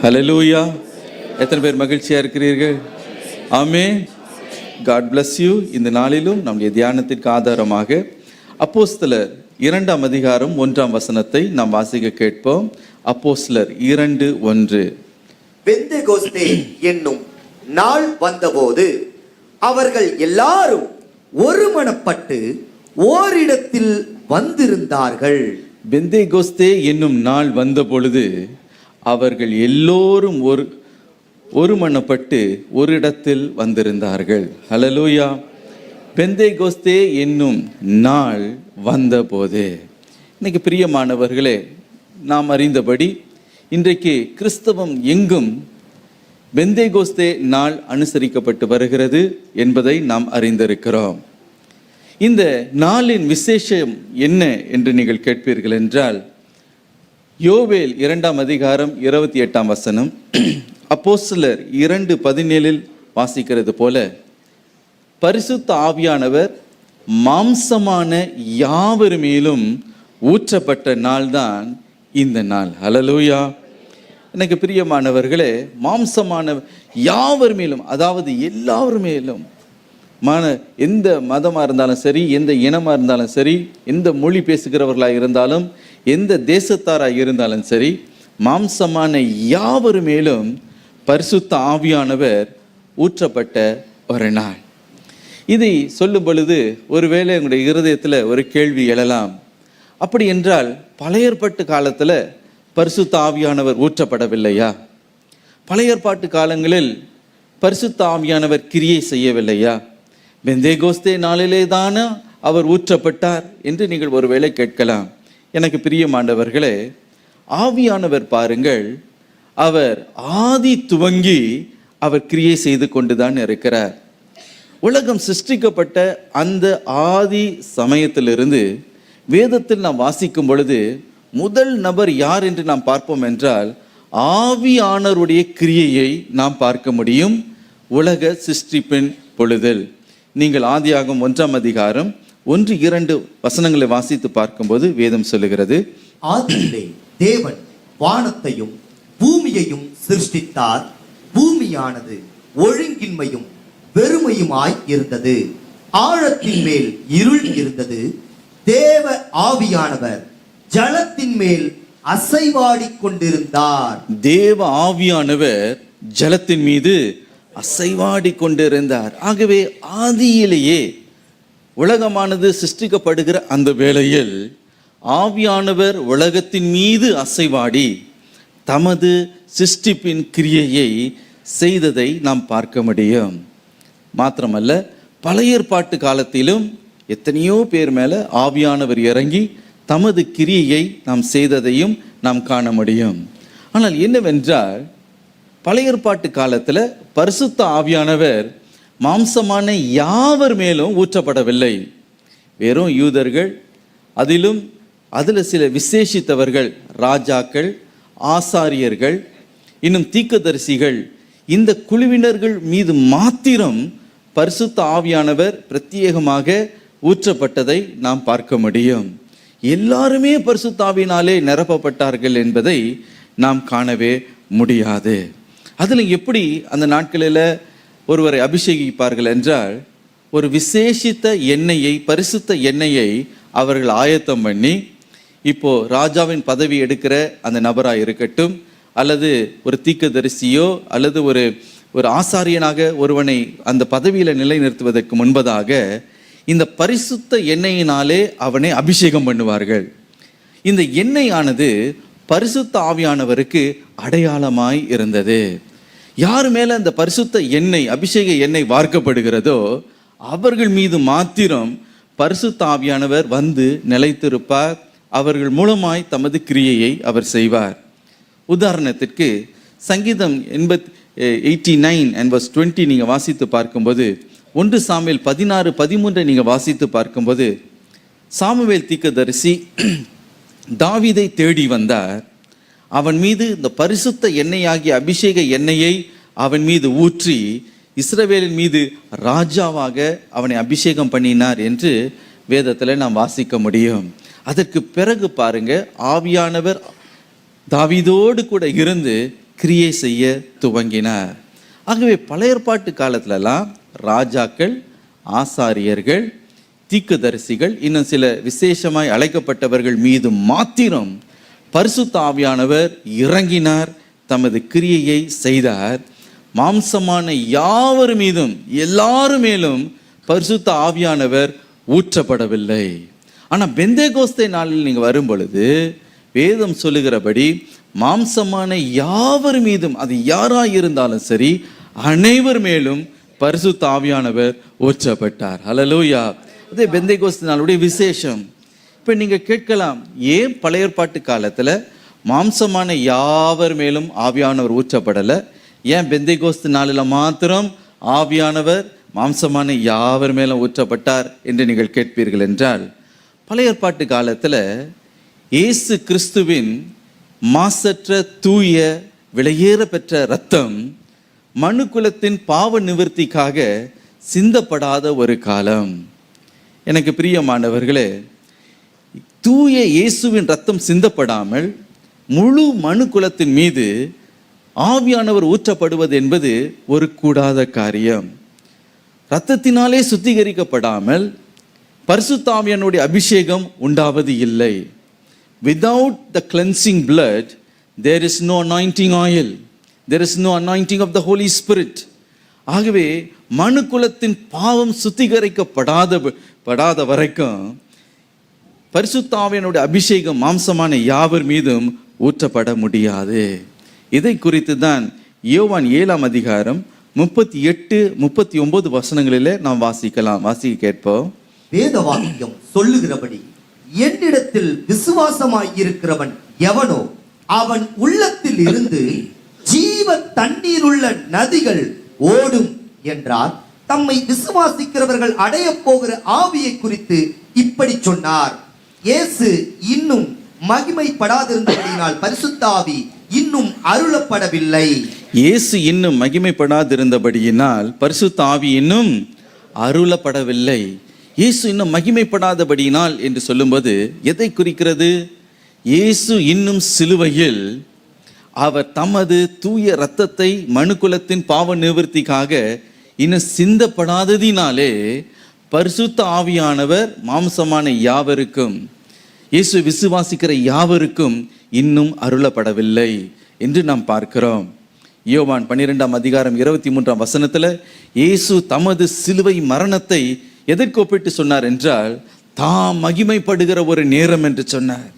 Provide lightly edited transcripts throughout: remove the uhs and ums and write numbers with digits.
ஹல்லேலூயா. எத்தனை பேர் மகிழ்ச்சியாக இருக்கிறீர்கள்? ஆமென். God bless you. இந்த நாளிலும் நம்முடைய தியானத்திற்கு ஆதாரமாக அப்போஸ்தலர் 2ஆம் அதிகாரம் 1ஆம் வசனத்தை நாம் வாசிக்க கேட்போம். அப்போஸ்தலர் 2:1. பெந்தெகோஸ்தே என்னும் நாள் வந்தபோது அவர்கள் எல்லாரும் ஒருமனப்பட்டு ஓரிடத்தில் வந்திருந்தார்கள். பெந்தெகோஸ்தே என்னும் நாள் வந்த பொழுது அவர்கள் எல்லோரும் ஒருமனப்பட்டு ஒரு இடத்தில் வந்திருந்தார்கள். ஹல்லேலூயா. பெந்தெகோஸ்தே என்னும் நாள் வந்தபோது, இன்னைக்கு பிரியமானவர்களே, நாம் அறிந்தபடி இன்றைக்கு கிறிஸ்தவம் எங்கும் பெந்தெகோஸ்தே நாள் அனுசரிக்கப்பட்டு வருகிறது என்பதை நாம் அறிந்திருக்கிறோம். இந்த நாளின் விசேஷம் என்ன என்று நீங்கள் கேட்பீர்கள் என்றால், யோவேல் 2ஆம் அதிகாரம் 28ஆம் வசனம், அப்போஸ்தலர் 2:17 வாசிக்கிறது போல, பரிசுத்த ஆவியானவர் மாம்சமான யாவர் மேலும் ஊற்றப்பட்ட நாள்தான் இந்த நாள். ஹல்லேலூயா. எனக்கு பிரியமானவர்களே, மாம்சமான யாவர் மேலும், அதாவது எல்லாவர் மேலும், எந்த மதமாக இருந்தாலும் சரி, எந்த இனமாக இருந்தாலும் சரி, எந்த மொழி பேசுகிறவர்களாக இருந்தாலும், எந்த தேசத்தாராக இருந்தாலும் சரி, மாம்சமான யாவர் மேலும் பரிசுத்த ஆவியானவர் ஊற்றப்பட்ட ஒரு நாள். இதை சொல்லும் பொழுது ஒருவேளை உங்களுடைய இருதயத்தில் ஒரு கேள்வி எழலாம். அப்படி என்றால் பழைய ஏற்பாட்டு காலத்தில் பரிசுத்த ஆவியானவர் ஊற்றப்படவில்லையா? பழைய ஏற்பாட்டு காலங்களில் பரிசுத்த ஆவியானவர் கிரியை செய்யவில்லையா? பெந்தெகோஸ்தே நாளிலே தானே அவர் ஊற்றப்பட்டார் என்று நீங்கள் ஒருவேளை கேட்கலாம். எனக்கு பிரியமானவர்களே, ஆவியானவர் பாருங்கள், அவர் ஆதி துவங்கி அவர் கிரியை செய்து கொண்டுதான் இருக்கிறார். உலகம் சிருஷ்டிக்கப்பட்ட அந்த ஆதி சமயத்திலிருந்து வேதத்தில் நாம் வாசிக்கும் பொழுது முதல் நபர் யார் என்று நாம் பார்ப்போம் என்றால், ஆவியானவருடைய கிரியையை நாம் பார்க்க முடியும் உலக சிருஷ்டிப்பின் பொழுதில். நீங்கள் ஆதியாகமம் 1ஆம் அதிகாரம் 1-2 வசனங்களை வாசித்து பார்க்கும்போது வேதம் சொல்லுகிறது, ஆதியிலே தேவன் வானத்தையும் பூமியையும் சிருஷ்டித்தார். பூமியானது ஒழுங்கின்மையும் வெறுமையுமாய் இருந்தது. ஆழத்தின் மேல் இருள் இருந்தது. தேவ ஆவியானவர் ஜலத்தின் மேல் அசைவாடிக் கொண்டிருந்தார். தேவ ஆவியானவர் ஜலத்தின் மீது அசைவாடி கொண்டிருந்தார். ஆகவே ஆதியிலேயே உலகமானது சிருஷ்டிக்கப்படுகிற அந்த வேளையில் ஆவியானவர் உலகத்தின் மீது அசைவாடி தமது சிருஷ்டிப்பின் கிரியையை செய்ததை நாம் பார்க்க முடியும். மாத்திரமல்ல, பழைய ஏற்பாட்டு காலத்திலும் எத்தனையோ பேர் மேலே ஆவியானவர் இறங்கி தமது கிரியையை நாம் செய்ததையும் நாம் காண முடியும். ஆனால் என்னவென்றால், பழைய ஏற்பாட்டு காலத்தில் பரிசுத்த ஆவியானவர் மாம்சமான யாவர் மேலும் ஊற்றப்படவில்லை. வெறும் யூதர்கள், அதில் சில விசேஷித்தவர்கள், ராஜாக்கள், ஆசாரியர்கள், இன்னும் தீர்க்கதரிசிகள், இந்த குழுவினர்கள் மீது மாத்திரம் பரிசுத்த ஆவியானவர் பிரத்யேகமாக ஊற்றப்பட்டதை நாம் பார்க்க முடியும். எல்லாருமே பரிசுத்த ஆவியினாலே நிரப்பப்பட்டார்கள் என்பதை நாம் காணவே முடியாது. அதில் எப்படி அந்த நாட்களில் ஒருவரை அபிஷேகிப்பார்கள் என்றால், ஒரு விசேஷித்த எண்ணெயை, பரிசுத்த எண்ணெயை அவர்கள் ஆயத்தம் பண்ணி, இப்போ ராஜாவின் பதவி எடுக்கிற அந்த நபராக இருக்கட்டும், அல்லது ஒரு தீர்க்கதரிசியோ அல்லது ஒரு ஆசாரியனாக ஒருவனை அந்த பதவியில் நிலைநிறுத்துவதற்கு முன்பதாக இந்த பரிசுத்த எண்ணெயினாலே அவனை அபிஷேகம் பண்ணுவார்கள். இந்த எண்ணெயானது பரிசுத்த ஆவியானவருக்கு அடையாளமாய் இருந்தது. யார் மேலே அந்த பரிசுத்த எண்ணெய், அபிஷேக எண்ணெய் வார்க்கப்படுகிறதோ அவர்கள் மீது மாத்திரம் பரிசுத்த ஆவியானவர் வந்து நிலைத்திருப்பார். அவர்கள் மூலமாய் தமது கிரியையை அவர் செய்வார். உதாரணத்திற்கு சங்கீதம் 89:20 நீங்கள் வாசித்து பார்க்கும்போது, 1 சாமுவேல் 16:13 நீங்கள் வாசித்து பார்க்கும்போது, சாமுவேல் தீர்க்கதரிசி தாவீதை தேடி வந்தார். அவன் மீது இந்த பரிசுத்த எண்ணெயாகிய அபிஷேக எண்ணெயை அவன் மீது ஊற்றி இஸ்ரவேலின் மீது ராஜாவாக அவனை அபிஷேகம் பண்ணினார் என்று வேதத்தில் நாம் வாசிக்க முடியும். அதற்கு பிறகு பாருங்க, ஆவியானவர் தாவீதோடு கூட இருந்து கிரியை செய்ய துவங்கினார். ஆகவே பழைய ஏற்பாட்டு காலத்துலலாம் ராஜாக்கள், ஆசாரியர்கள், தீர்க்கதரிசிகள், இன்னும் சில விசேஷமாய் அழைக்கப்பட்டவர்கள் மீது மாத்திரம் பரிசுத்த ஆவியானவர் இறங்கினார், தமது கிரியையை செய்தார். மாம்சமான யாவர் மீதும், எல்லாரும் மேலும் பரிசுத்த ஆவியானவர் ஊற்றப்படவில்லை. ஆனால் பெந்தேகோஸ்தே நாளில் நீங்கள் வரும் பொழுது வேதம் சொல்லுகிறபடி மாம்சமான யாவர் மீதும், அது யாராக இருந்தாலும் சரி, அனைவர் மேலும் பரிசுத்த ஆவியானவர் ஊற்றப்பட்டார். ஹல்லேலூயா. அதே பெந்தேகோஸ்தே நாளுடைய விசேஷம். இப்போ நீங்கள் கேட்கலாம், ஏன் பழைய ஏற்பாட்டு காலத்தில் மாம்சமான யாவர் மேலும் ஆவியானவர் ஊற்றப்படலை, ஏன் பெந்தேகோஸ்து நாளில் மாத்திரம் ஆவியானவர் மாம்சமான யாவர் மேலும் ஊற்றப்பட்டார் என்று நீங்கள் கேட்பீர்கள் என்றால், பழைய ஏற்பாட்டு காலத்தில் இயேசு கிறிஸ்துவின் மாசற்ற தூய விலையேற பெற்ற இரத்தம் மனுக்குலத்தின் பாவ நிவர்த்திக்காக சிந்தப்படாத ஒரு காலம். எனக்கு பிரியமானவர்களே, தூய இயேசுவின் இரத்தம் சிந்தப்படாமல் முழு மனுக்குலத்தின் மீது ஆவியானவர் ஊற்றப்படுவது என்பது ஒரு கூடாத காரியம். இரத்தத்தினாலே சுத்திகரிக்கப்படாமல் பரிசுத்த ஆவியானுடைய அபிஷேகம் உண்டாவது இல்லை. Without the cleansing blood, there is no anointing oil. There is no anointing of the Holy Spirit. ஆகவே மனுக்குலத்தின் பாவம் சுத்திகரிக்கப்படாத வரைக்கும் பரிசுத்த ஆவியானுடைய அபிஷேகம் மாம்சமான யாவர் மீதும் ஊற்றப்பட முடியாது. இதை குறித்து தான் யோவான் 7ஆம் அதிகாரம் 38-39 வசனங்களிலே நாம் வாசிக்க கேட்போம். வேத வாக்கியம் சொல்லுகிறபடி, என்னிடத்தில் விசுவாசமாயிருக்கிறவன் எவனோ அவன் உள்ளத்தில் இருந்து ஜீவ தண்ணீருள்ள நதிகள் ஓடும் என்றார். தம்மை விசுவாசிக்கிறவர்கள் அடைய போகிற ஆவியை குறித்து இப்படி சொன்னார். இயேசு இன்னும் மகிமைப்படாதிருந்தபடியினால் பரிசுத்த ஆவி இன்னும் அருளப்படவில்லை. இயேசு இன்னும் மகிமைப்படாதிருந்தபடியினால் பரிசுத்த ஆவி இன்னும் அருளப்படவில்லை. இயேசு இன்னும் மகிமைப்படாதபடியினால் என்று சொல்லும்போது எதை குறிக்கிறது? இயேசு இன்னும் சிலுவையில் அவர் தமது தூய இரத்தத்தை மனுக்குலத்தின் பாவ நிவர்த்திக்காக இன்னும் சிந்தப்படாததினாலே பரிசுத்த ஆவியானவர் மாம்சமான யாவருக்கும், இயேசு விசுவாசிக்கிற யாவருக்கும் இன்னும் அருளப்படவில்லை என்று நாம் பார்க்கிறோம். யோவான் 12ஆம் அதிகாரம் 23ஆம் வசனத்தில் இயேசு தமது சிலுவை மரணத்தை எதற்கு ஒப்பிட்டு சொன்னார் என்றால், தாம் மகிமைப்படுகிற ஒரு நேரம் என்று சொன்னார்.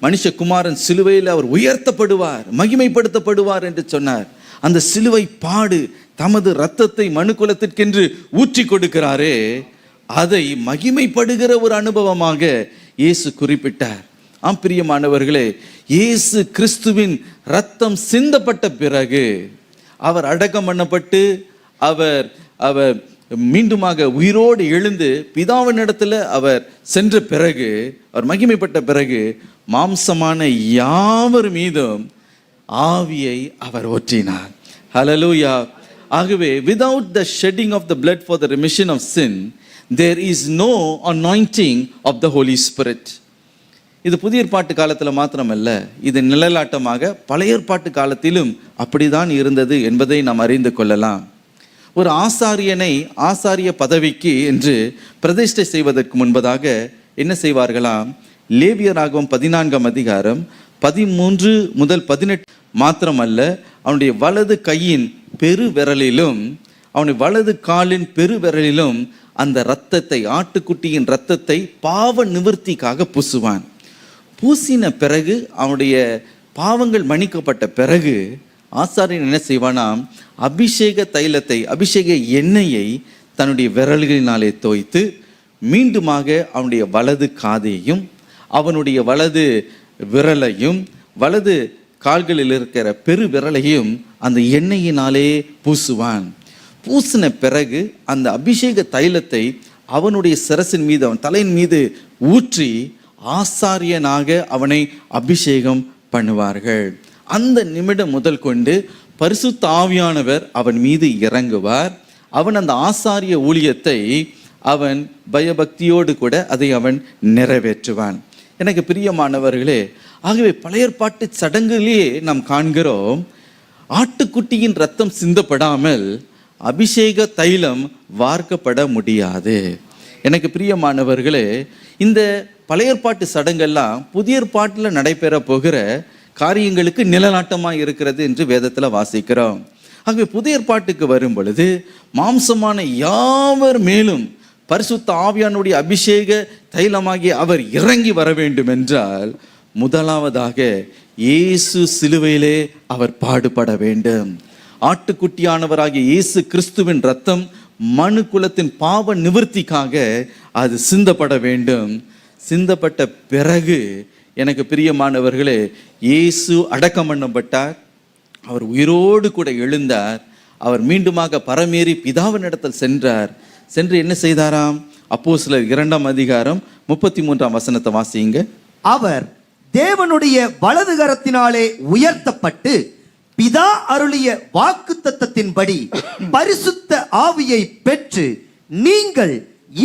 மனுஷகுமாரன் சிலுவையில் அவர் உயர்த்தப்படுவார், மகிமைப்படுத்தப்படுவார் என்று சொன்னார். அந்த சிலுவை பாடு தமது இரத்தத்தை மனுக்குலத்திற்கென்று ஊற்றி கொடுக்கிறாரே, அதை மகிமைப்படுகிற ஒரு அனுபவமாக இயேசு குறிப்பிட்டார். ஆம் பிரியமானவர்களே, இயேசு கிறிஸ்துவின் இரத்தம் சிந்தப்பட்ட பிறகு, அவர் அடக்கம் பண்ணப்பட்டு அவர் அவர் மீண்டுமாக உயிரோடு எழுந்து பிதாவினிடத்தில் அவர் சென்ற பிறகு, அவர் மகிமைப்பட்ட பிறகு, மாம்சமான யாவர் மீதும் ஆவியை அவர் ஊற்றினார். ஹல்லேலூயா. ஆகவே without the shedding of the blood for the remission of sin, there is no anointing of the Holy Spirit. இது புதிய ஏற்பாட்டு காலத்தில் மாத்திரமல்ல, இது நிழலாட்டமாக பழைய ஏற்பாட்டு காலத்திலும் அப்படிதான் இருந்தது என்பதை நாம் அறிந்து கொள்ளலாம். ஒரு ஆசாரியனை ஆசாரிய பதவிக்கு என்று பிரதிஷ்டை செய்வதற்கு முன்பதாக என்ன செய்வார்களாம்? லேவியராகமம் 14ஆம் அதிகாரம் 13 முதல் 18 மாத்திரமல்ல, அவனுடைய வலது கையின் பெரு விரலிலும் அவனுடைய வலது காலின் பெரு விரலிலும் அந்த இரத்தத்தை, ஆட்டுக்குட்டியின் இரத்தத்தை பாவ நிவர்த்திக்காக பூசுவான். பூசின பிறகு, அவனுடைய பாவங்கள் மன்னிக்கப்பட்ட பிறகு ஆசாரியன் என்ன செய்வானாம்? அபிஷேக தைலத்தை, அபிஷேக எண்ணெயை தன்னுடைய விரல்களினாலே தோய்த்து மீண்டுமாக அவனுடைய வலது காதையும் அவனுடைய வலது விரலையும் வலது கால்களில் இருக்கிற பெரு விரலையும் அந்த எண்ணெயினாலே பூசுவான். பூசின பிறகு அந்த அபிஷேக தைலத்தை அவனுடைய சிரசின் மீது, அவன் தலையின் மீது ஊற்றி ஆசாரியனாக அவனை அபிஷேகம் பண்ணுவார்கள். அந்த நிமிடம் முதல் கொண்டு பரிசுத்த ஆவியானவர் அவன் மீது இறங்குவார். அவன் அந்த ஆசாரிய ஊழியத்தை அவன் பயபக்தியோடு கூட அதை அவன் நிறைவேற்றுவான். எனக்கு பிரியமானவர்களே, ஆகவே பழைய ஏற்பாட்டு சடங்குகளிலே நாம் காண்கிறோம், ஆட்டுக்குட்டியின் ரத்தம் சிந்தப்படாமல் அபிஷேக தைலம் வார்க்கப்பட முடியாது. எனக்கு பிரியமானவர்களே, இந்த பழைய ஏற்பாட்டு சடங்கெல்லாம் புதிய ஏற்பாட்டில் நடைபெற போகிற காரியங்களுக்கு நிழலாட்டமாக இருக்கிறது என்று வேதத்தில் வாசிக்கிறோம். ஆகவே புதிய ஏற்பாட்டுக்கு வரும் பொழுது மாம்சமான யாவர் மேலும் பரிசுத்த ஆவியானுடைய அபிஷேக தைலமாகிய அவர் இறங்கி வர வேண்டும் என்றால் முதலாவதாக இயேசு சிலுவையிலே அவர் பாடுபட வேண்டும். ஆட்டுக்குட்டியானவராகிய இயேசு கிறிஸ்துவின் ரத்தம் மனு குலத்தின் பாவ நிவர்த்திக்காக அது சிந்தப்பட வேண்டும். சிந்தப்பட்ட பிறகு எனக்கு பிரியமானவர்களே, இயேசு அடக்கம் பண்ணப்பட்டார், அவர் உயிரோடு கூட எழுந்தார், அவர் மீண்டுமாக பரமேறி பிதாவினிடத்தில் சென்றார். சென்று என்ன செய்தாராம்? அப்போஸ்தலர் 2ஆம் அதிகாரம் 33ஆம் வசனத்தை வாசியுங்க. அவர் தேவனுடைய வலது கரத்தினாலே உயர்த்தப்பட்டு பிதா அருளிய வாக்குத்தத்தத்தின்படி பரிசுத்த ஆவியை பெற்று நீங்கள்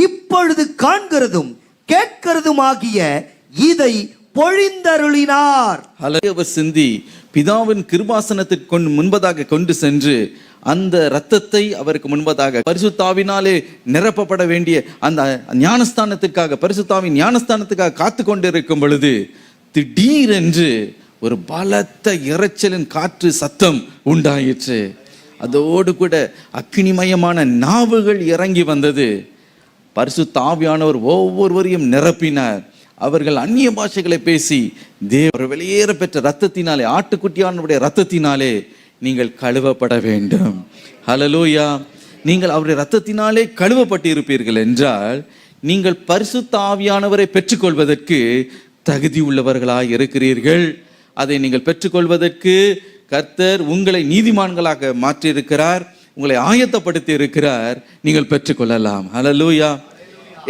இப்பொழுது காண்கிறதும் கேட்கிறதுமாகிய இதை பொழிந்தருளினார். அவர் சிந்தி பிதாவின் கிருபாசனத்திற்கு முன்பதாக கொண்டு சென்று அந்த இரத்தத்தை அவருக்கு முன்பதாக பரிசுத்தாவினாலே நிரப்பப்பட வேண்டிய அந்த ஞானஸ்தானத்துக்காக, பரிசுத்தாவின் ஞானஸ்தானத்துக்காக காத்து கொண்டிருக்கும் பொழுது திடீரென்று ஒரு பலத்த இரைச்சலின் காற்று சத்தம் உண்டாயிற்று. அதோடு கூட அக்கினிமயமான நாவுகள் இறங்கி வந்தது. பரிசுத்த ஆவியானவர் ஒவ்வொருவரையும் நிரப்பினார். அவர்கள் அந்நிய பாஷைகளை பேசி தேவ வெளியேற பெற்ற இரத்தத்தினாலே, ஆட்டுக்குட்டியானுடைய இரத்தத்தினாலே நீங்கள் கழுவப்பட வேண்டும். ஹல்லேலூயா. நீங்கள் அவருடைய இரத்தத்தினாலே கழுவப்பட்டு இருப்பீர்கள் என்றால் நீங்கள் பரிசுத்த ஆவியானவரை பெற்றுக்கொள்வதற்கு தகுதி உள்ளவர்களாய் இருக்கிறீர்கள். அதை நீங்கள் பெற்றுக்கொள்வதற்கு கர்த்தர் உங்களை நீதிமான்களாக மாற்றியிருக்கிறார், உங்களை ஆயத்தப்படுத்தி இருக்கிறார். நீங்கள் பெற்றுக்கொள்ளலாம். ஹல்லேலூயா.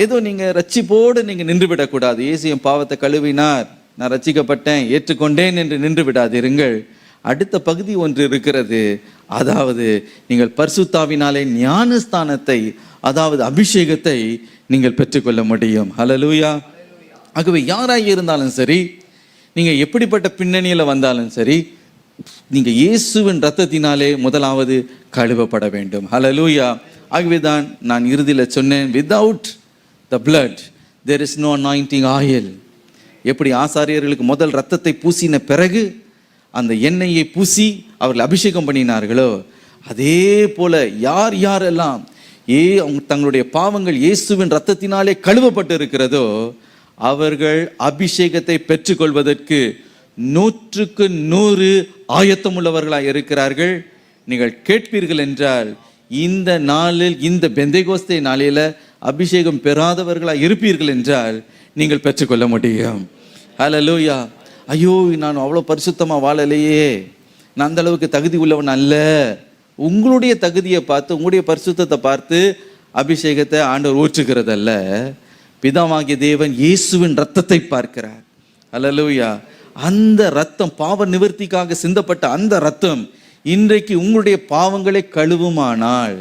ஏதோ நீங்கள் ரட்சிப்போடு நீங்கள் நின்று விடக்கூடாது. இயேசு என் பாவத்தை கழுவினார், நான் ரட்சிக்கப்பட்டேன், ஏற்றுக்கொண்டேன் என்று நின்று விடாதீர்கள். அடுத்த பகுதி ஒன்று இருக்கிறது. அதாவது நீங்கள் பரிசுத்தாவினாலே ஞானஸ்தானத்தை, அதாவது அபிஷேகத்தை நீங்கள் பெற்றுக்கொள்ள முடியும். ஹல்லேலூயா. ஆகவே யாராக இருந்தாலும் சரி, நீங்கள் எப்படிப்பட்ட பின்னணியில் வந்தாலும் சரி, நீங்கள் இயேசுவின் இரத்தத்தினாலே முதலாவது கழுவப்பட வேண்டும். ஹல்லேலூயா. ஆகவே தான் நான் இறுதியில் சொன்னேன், without the blood there is no anointing oil. எப்படி ஆசாரியர்களுக்கு முதல் இரத்தத்தை பூசின பிறகு அந்த எண்ணெயை பூசி அவர்கள் அபிஷேகம் பண்ணினார்களோ, அதே போல யார் யாரெல்லாம் அவங்க தங்களுடைய பாவங்கள் இயேசுவின் இரத்தத்தினாலே கழுவப்பட்டு இருக்கிறதோ அவர்கள் அபிஷேகத்தை பெற்றுக்கொள்வதற்கு 100க்கு 100 ஆயத்தம் உள்ளவர்களாக இருக்கிறார்கள். நீங்கள் கேட்பீர்கள் என்றால் இந்த நாளில், இந்த பெந்தேகோஸ்தே நாளில் அபிஷேகம் பெறாதவர்களாக இருப்பீர்கள் என்றால் நீங்கள் பெற்றுக்கொள்ள முடியும். ஹல்லேலூயா. ஐயோ, நான் அவ்வளோ பரிசுத்தமாக வாழலையே, நான் அந்த அளவுக்கு தகுதி உள்ளவன் அல்ல. உங்களுடைய தகுதியை பார்த்து, உங்களுடைய பரிசுத்தத்தை பார்த்து அபிஷேகத்தை ஆண்டவர் ஊற்றுகிறதல்ல. பிதாவாகிய தேவன் இயேசுவின் இரத்தத்தை பார்க்கிறார். ஹல்லேலூயா. அந்த இரத்தம், பாவ நிவர்த்திக்காக சிந்தப்பட்ட அந்த இரத்தம் இன்றைக்கு உங்களுடைய பாவங்களை கழுவுமானால்,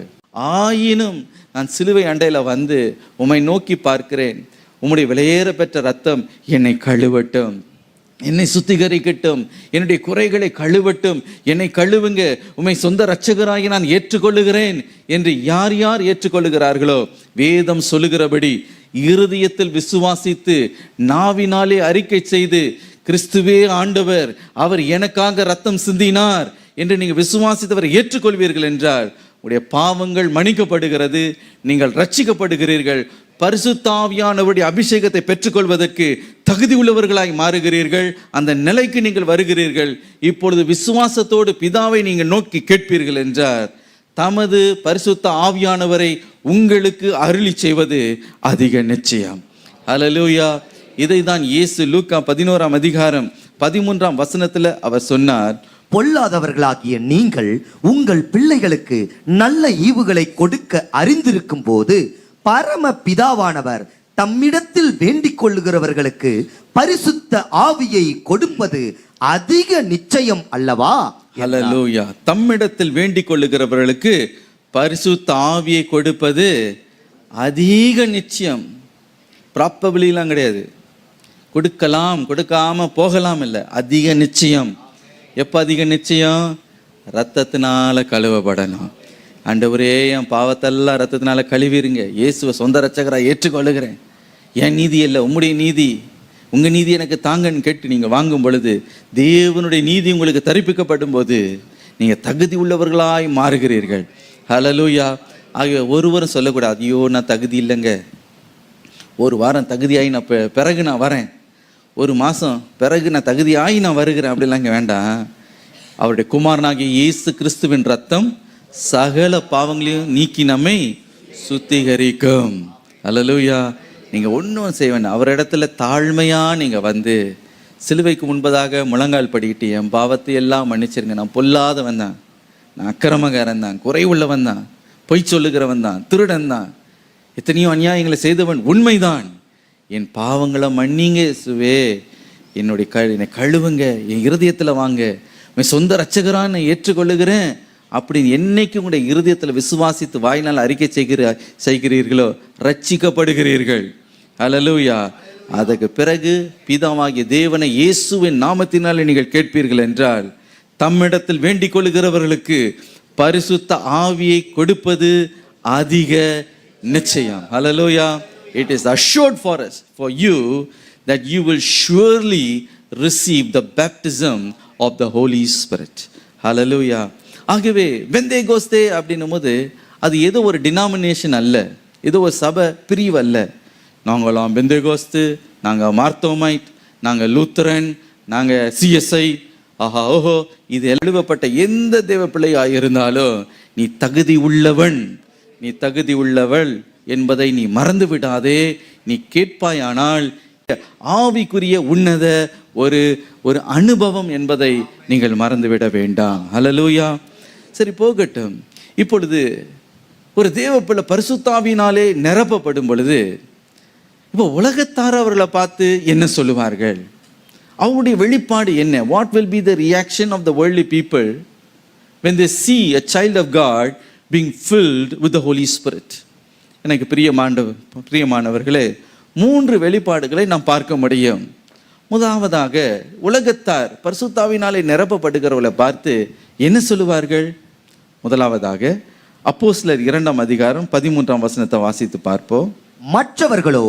ஆயினும் நான் சிலுவை அண்டையில் வந்து உம்மை நோக்கி பார்க்கிறேன், உம்முடைய விலையேற பெற்ற இரத்தம் என்னை கழுவட்டும், என்னை சுத்திகரிக்கட்டும், என்னுடைய குறைகளை கழுவட்டும், என்னை கழுவுங்க, உம்மை சொந்த இரட்சகராகி நான் ஏற்றுக்கொள்ளுகிறேன் என்று யார் யார் ஏற்றுக்கொள்ளுகிறார்களோ, வேதம் சொல்லுகிறபடி இருதயத்தில் விசுவாசித்து நாவினாலே அறிக்கை செய்து கிறிஸ்துவே ஆண்டவர், அவர் எனக்காக ரத்தம் சிந்தினார் என்று நீங்கள் விசுவாசித்தவரை ஏற்றுக்கொள்வீர்கள் என்றால் உடைய பாவங்கள் மன்னிக்கப்படுகிறது, நீங்கள் ரட்சிக்கப்படுகிறீர்கள், பரிசுத்த ஆவியானவருடைய அபிஷேகத்தை பெற்றுக்கொள்வதற்கு தகுதி உள்ளவர்களாய் மாறுகிறீர்கள். அந்த நிலைக்கு நீங்கள் வருகிறீர்கள். இப்பொழுது விசுவாசத்தோடு பிதாவை நீங்கள் நோக்கி கேட்பீர்கள் என்றார் தமது பரிசுத்த ஆவியானவரை உங்களுக்கு அருளி செய்வது அதிக நிச்சயம். ஹல்லேலூயா. இதை தான் இயேசு லூக்கா 11ஆம் அதிகாரம் 13ஆம் வசனத்தில் அவர் சொன்னார், பொல்லாதவர்களாகிய நீங்கள் உங்கள் பிள்ளைகளுக்கு நல்ல ஈவுகளை கொடுக்க அறிந்திருக்கும் போது பரம பிதாவானவர் தம்மிடத்தில் வேண்டிக் கொள்ளுகிறவர்களுக்கு பரிசுத்த ஆவியை கொடுப்பது அதிக நிச்சயம் அல்லவா? ஹல்லேலூயா. தம்மிடத்தில் வேண்டிக் கொள்ளுகிறவர்களுக்கு பரிசுத்த ஆவியை கொடுப்பது அதிக நிச்சயம். ப்ராபபிலிலாம் கிடையாது. கொடுக்கலாம், கொடுக்காம போகலாம் இல்லை, அதிக நிச்சயம். எப்போ அதிக நிச்சயம்? ரத்தத்தினால கழுவப்படணும். ஆண்டவரே, என் பாவத்தெல்லாம் ரத்தத்தினால கழுவிருங்க, இயேசுவை சொந்த ரட்சகராக ஏற்றுக்கொள்ளுகிறேன், என் நீதி இல்லை உம்முடைய நீதி, உங்கள் நீதி எனக்கு தாங்கன்னு கேட்டு நீங்கள் வாங்கும் பொழுது தேவனுடைய நீதி உங்களுக்கு தரிப்பிக்கப்படும் போது நீங்கள் தகுதி உள்ளவர்களாய் மாறுகிறீர்கள். ஹல்லேலூயா. ஆகிய ஒருவரும் சொல்லக்கூடாது, ஐயோ நான் தகுதி இல்லைங்க, ஒரு வாரம் தகுதியாகி நான் பிறகு நான் வரேன், ஒரு மாதம் பிறகு நான் தகுதியாகி நான் வருகிறேன், அப்படிலாம் இங்கே வேண்டாம். அவருடைய குமாரனாகிய இயேசு கிறிஸ்துவின் ரத்தம் சகல பாவங்களையும் நீக்கி நம்மை சுத்திகரிக்கும். ஹல்லேலூயா. நீங்கள் ஒன்றும் செய்ய வேண்டாம், அவரிடத்துல தாழ்மையாக நீங்கள் வந்து சிலுவைக்கு முன்பதாக முழங்கால் படிக்கிட்டு, என் பாவத்தை எல்லாம் மன்னிச்சிருங்க, நான் பொல்லாதவன் தான், நான் அக்கிரமக்காரன் தான், குறைவுள்ளவன் தான், பொய் சொல்லுகிறவன் தான், திருடன் தான், எத்தனையோ அநியாயங்களை செய்தவன் உண்மைதான், என் பாவங்களை மன்னிங்க இயேசுவே, என்னை கழுவுங்க, என் இருதயத்தில் வாங்க, என் சொந்த ரட்சகரான்னு நான் ஏற்றுக்கொள்ளுகிறேன் அப்படின்னு என்னைக்கு உங்களுடைய இருதயத்தில் விசுவாசித்து வாயினால் அறிக்கை செய்கிறீர்களோ ரட்சிக்கப்படுகிறீர்கள். ஹல்லேலூயா. அதற்கு பிறகு பிதாவாகிய தேவனை இயேசுவின் நாமத்தினால் நீங்கள் கேட்பீர்கள் என்றால் தம்மிடத்தில் வேண்டிக் கொள்ளுகிறவர்களுக்கு பரிசுத்த ஆவியை கொடுப்பது அதிக நிச்சயம். ஹல்லேலூயா. It is assured for us, for you, that you will surely receive the baptism of the Holy Spirit. Hallelujah. ஆகவே பெந்தேகோஸ்தே அப்படின்னும் போது அது ஏதோ ஒரு டினாமினேஷன் அல்ல, ஏதோ ஒரு சபை பிரிவு அல்ல. நாங்களாம் பெந்தேகோஸ்து, நாங்கள் மார்த்தோமைட், நாங்கள் லூத்தரன், நாங்கள் சிஎஸ்ஐ, ஆஹா ஓஹோ, இது எழுதப்பட்ட எந்த தேவ பிள்ளையாக இருந்தாலும் நீ தகுதி உள்ளவன், நீ தகுதி உள்ளவள் என்பதை நீ மறந்து விடாதே. நீ கேட்பாயானால் ஆவிக்குரிய உன்னத ஒரு அனுபவம் என்பதை நீங்கள் மறந்துவிட வேண்டாம். ஹல்லேலூயா. சரி, போகட்டும். இப்பொழுது ஒரு தேவப்பிள்ளை பரிசுத்தாவினாலே நிரப்பப்படும் பொழுது இப்போ உலகத்தார் அவர்களை பார்த்து என்ன சொல்லுவார்கள்? அவங்களுடைய வெளிப்பாடு என்ன? What will be the reaction of the worldly people when they see a child of God being filled with the Holy Spirit? எனக்கு பிரியமானவர்களே, 3 வெளிப்பாடுகளை நாம் பார்க்க முடியும். முதலாவதாக உலகத்தார் பரிசுத்தாவினாலே நிரப்பப்படுகிறவர்களை பார்த்து என்ன சொல்லுவார்கள்? முதலாவதாக அப்போஸ்தலர் 2ஆம் அதிகாரம் 13ஆம் வசனத்தை வாசித்து பார்ப்போம். மற்றவர்களோ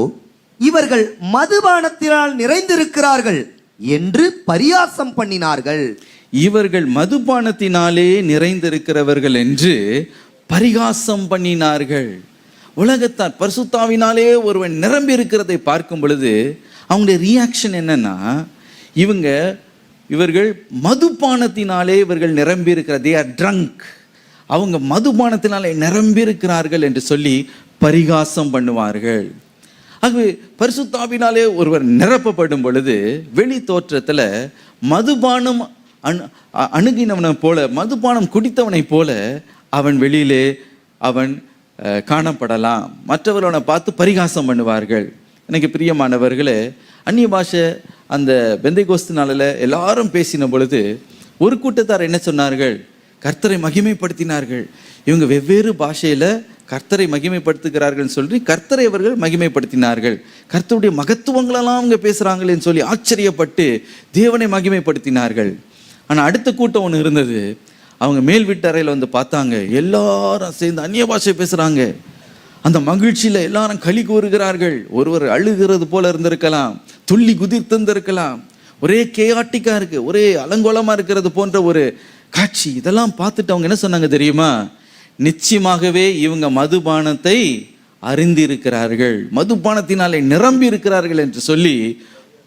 இவர்கள் மதுபானத்தினால் நிறைந்திருக்கிறார்கள் என்று பரியாசம் பண்ணினார்கள். இவர்கள் மதுபானத்தினாலே நிறைந்திருக்கிறவர்கள் என்று பரிகாசம் பண்ணினார்கள். உலகத்தார் பரிசுத்தாவினாலே ஒருவன் நிரம்பி இருக்கிறதை பார்க்கும் பொழுது அவங்களுடைய ரியாக்ஷன் என்னன்னா, இவர்கள் மதுபானத்தினாலே இவர்கள் நிரம்பி இருக்கிற, தே ஆர் ட்ரங்க், அவங்க மதுபானத்தினாலே நிரம்பி இருக்கிறார்கள் என்று சொல்லி பரிகாசம் பண்ணுவார்கள். ஆகவே பரிசுத்தாவினாலே ஒருவர் நிரப்பப்படும் பொழுது வெளி தோற்றத்தில் மதுபானம் அணுகினவனை போல, மதுபானம் குடித்தவனை போல அவன் வெளியிலே அவன் காணப்படலாம். மற்றவர்களை பார்த்து பரிகாசம் பண்ணுவார்கள். எனக்கு பிரியமானவர்களே, அந்நிய பாஷை அந்த பெந்தைகோஸ்து நாளில் எல்லாரும் பேசின பொழுது ஒரு கூட்டத்தார் என்ன சொன்னார்கள்? கர்த்தரை மகிமைப்படுத்தினார்கள். இவங்க வெவ்வேறு பாஷையில் கர்த்தரை மகிமைப்படுத்துகிறார்கள் சொல்லி கர்த்தரை அவர்கள் மகிமைப்படுத்தினார்கள். கர்த்தருடைய மகத்துவங்களெல்லாம் அவங்க பேசுகிறாங்களேன்னு சொல்லி ஆச்சரியப்பட்டு தேவனை மகிமைப்படுத்தினார்கள். ஆனால் அடுத்த கூட்டம் ஒன்று இருந்தது. அவங்க மேல் வீட்டறையில் வந்து பார்த்தாங்க, எல்லாரும் சேர்ந்து அந்நிய பாஷை பேசுகிறாங்க. அந்த மகிழ்ச்சியில் எல்லாரும் களி கூறுகிறார்கள். ஒருவர் அழுகிறது போல இருந்திருக்கலாம், துள்ளி குதித்திருந்திருக்கலாம். ஒரே கேயாட்டிக்காக இருக்குது, ஒரே அலங்கோலமாக இருக்கிறது போன்ற ஒரு காட்சி. இதெல்லாம் பார்த்துட்டு அவங்க என்ன சொன்னாங்க தெரியுமா? நிச்சயமாகவே இவங்க மதுபானத்தை அறிந்திருக்கிறார்கள், மதுபானத்தினாலே நிரம்பி இருக்கிறார்கள் என்று சொல்லி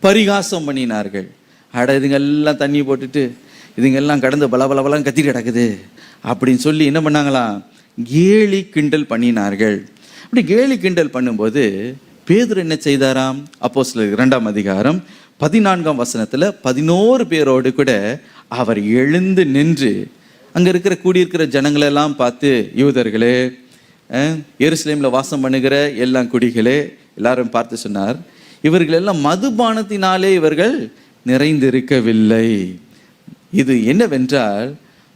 பரிகாசம் பண்ணினார்கள். அட, இதுங்கெல்லாம் தண்ணி போட்டுட்டு இதுங்கெல்லாம் கடந்து பலபலபலம் கத்திட்டு கிடக்குது அப்படின்னு சொல்லி என்ன பண்ணாங்களாம்? கேலி கிண்டல் பண்ணினார்கள். அப்படி கேலி கிண்டல் பண்ணும்போது பேதுரு என்ன செய்தாராம்? அப்போஸ்தலர் 2ஆம் அதிகாரம் 14ஆம் வசனத்தில் 11 பேரோடு கூட அவர் எழுந்து நின்று அங்கே இருக்கிற கூடியிருக்கிற ஜனங்களெல்லாம் பார்த்து, யூதர்களே, எருசலேமில் வாசம் பண்ணுகிற எல்லாம் குடிகளே, எல்லாரும் பார்த்து சொன்னார், இவர்கள் எல்லாம் மதுபானத்தினாலே இவர்கள் நிறைந்திருக்கவில்லை. இது என்னவென்றால்,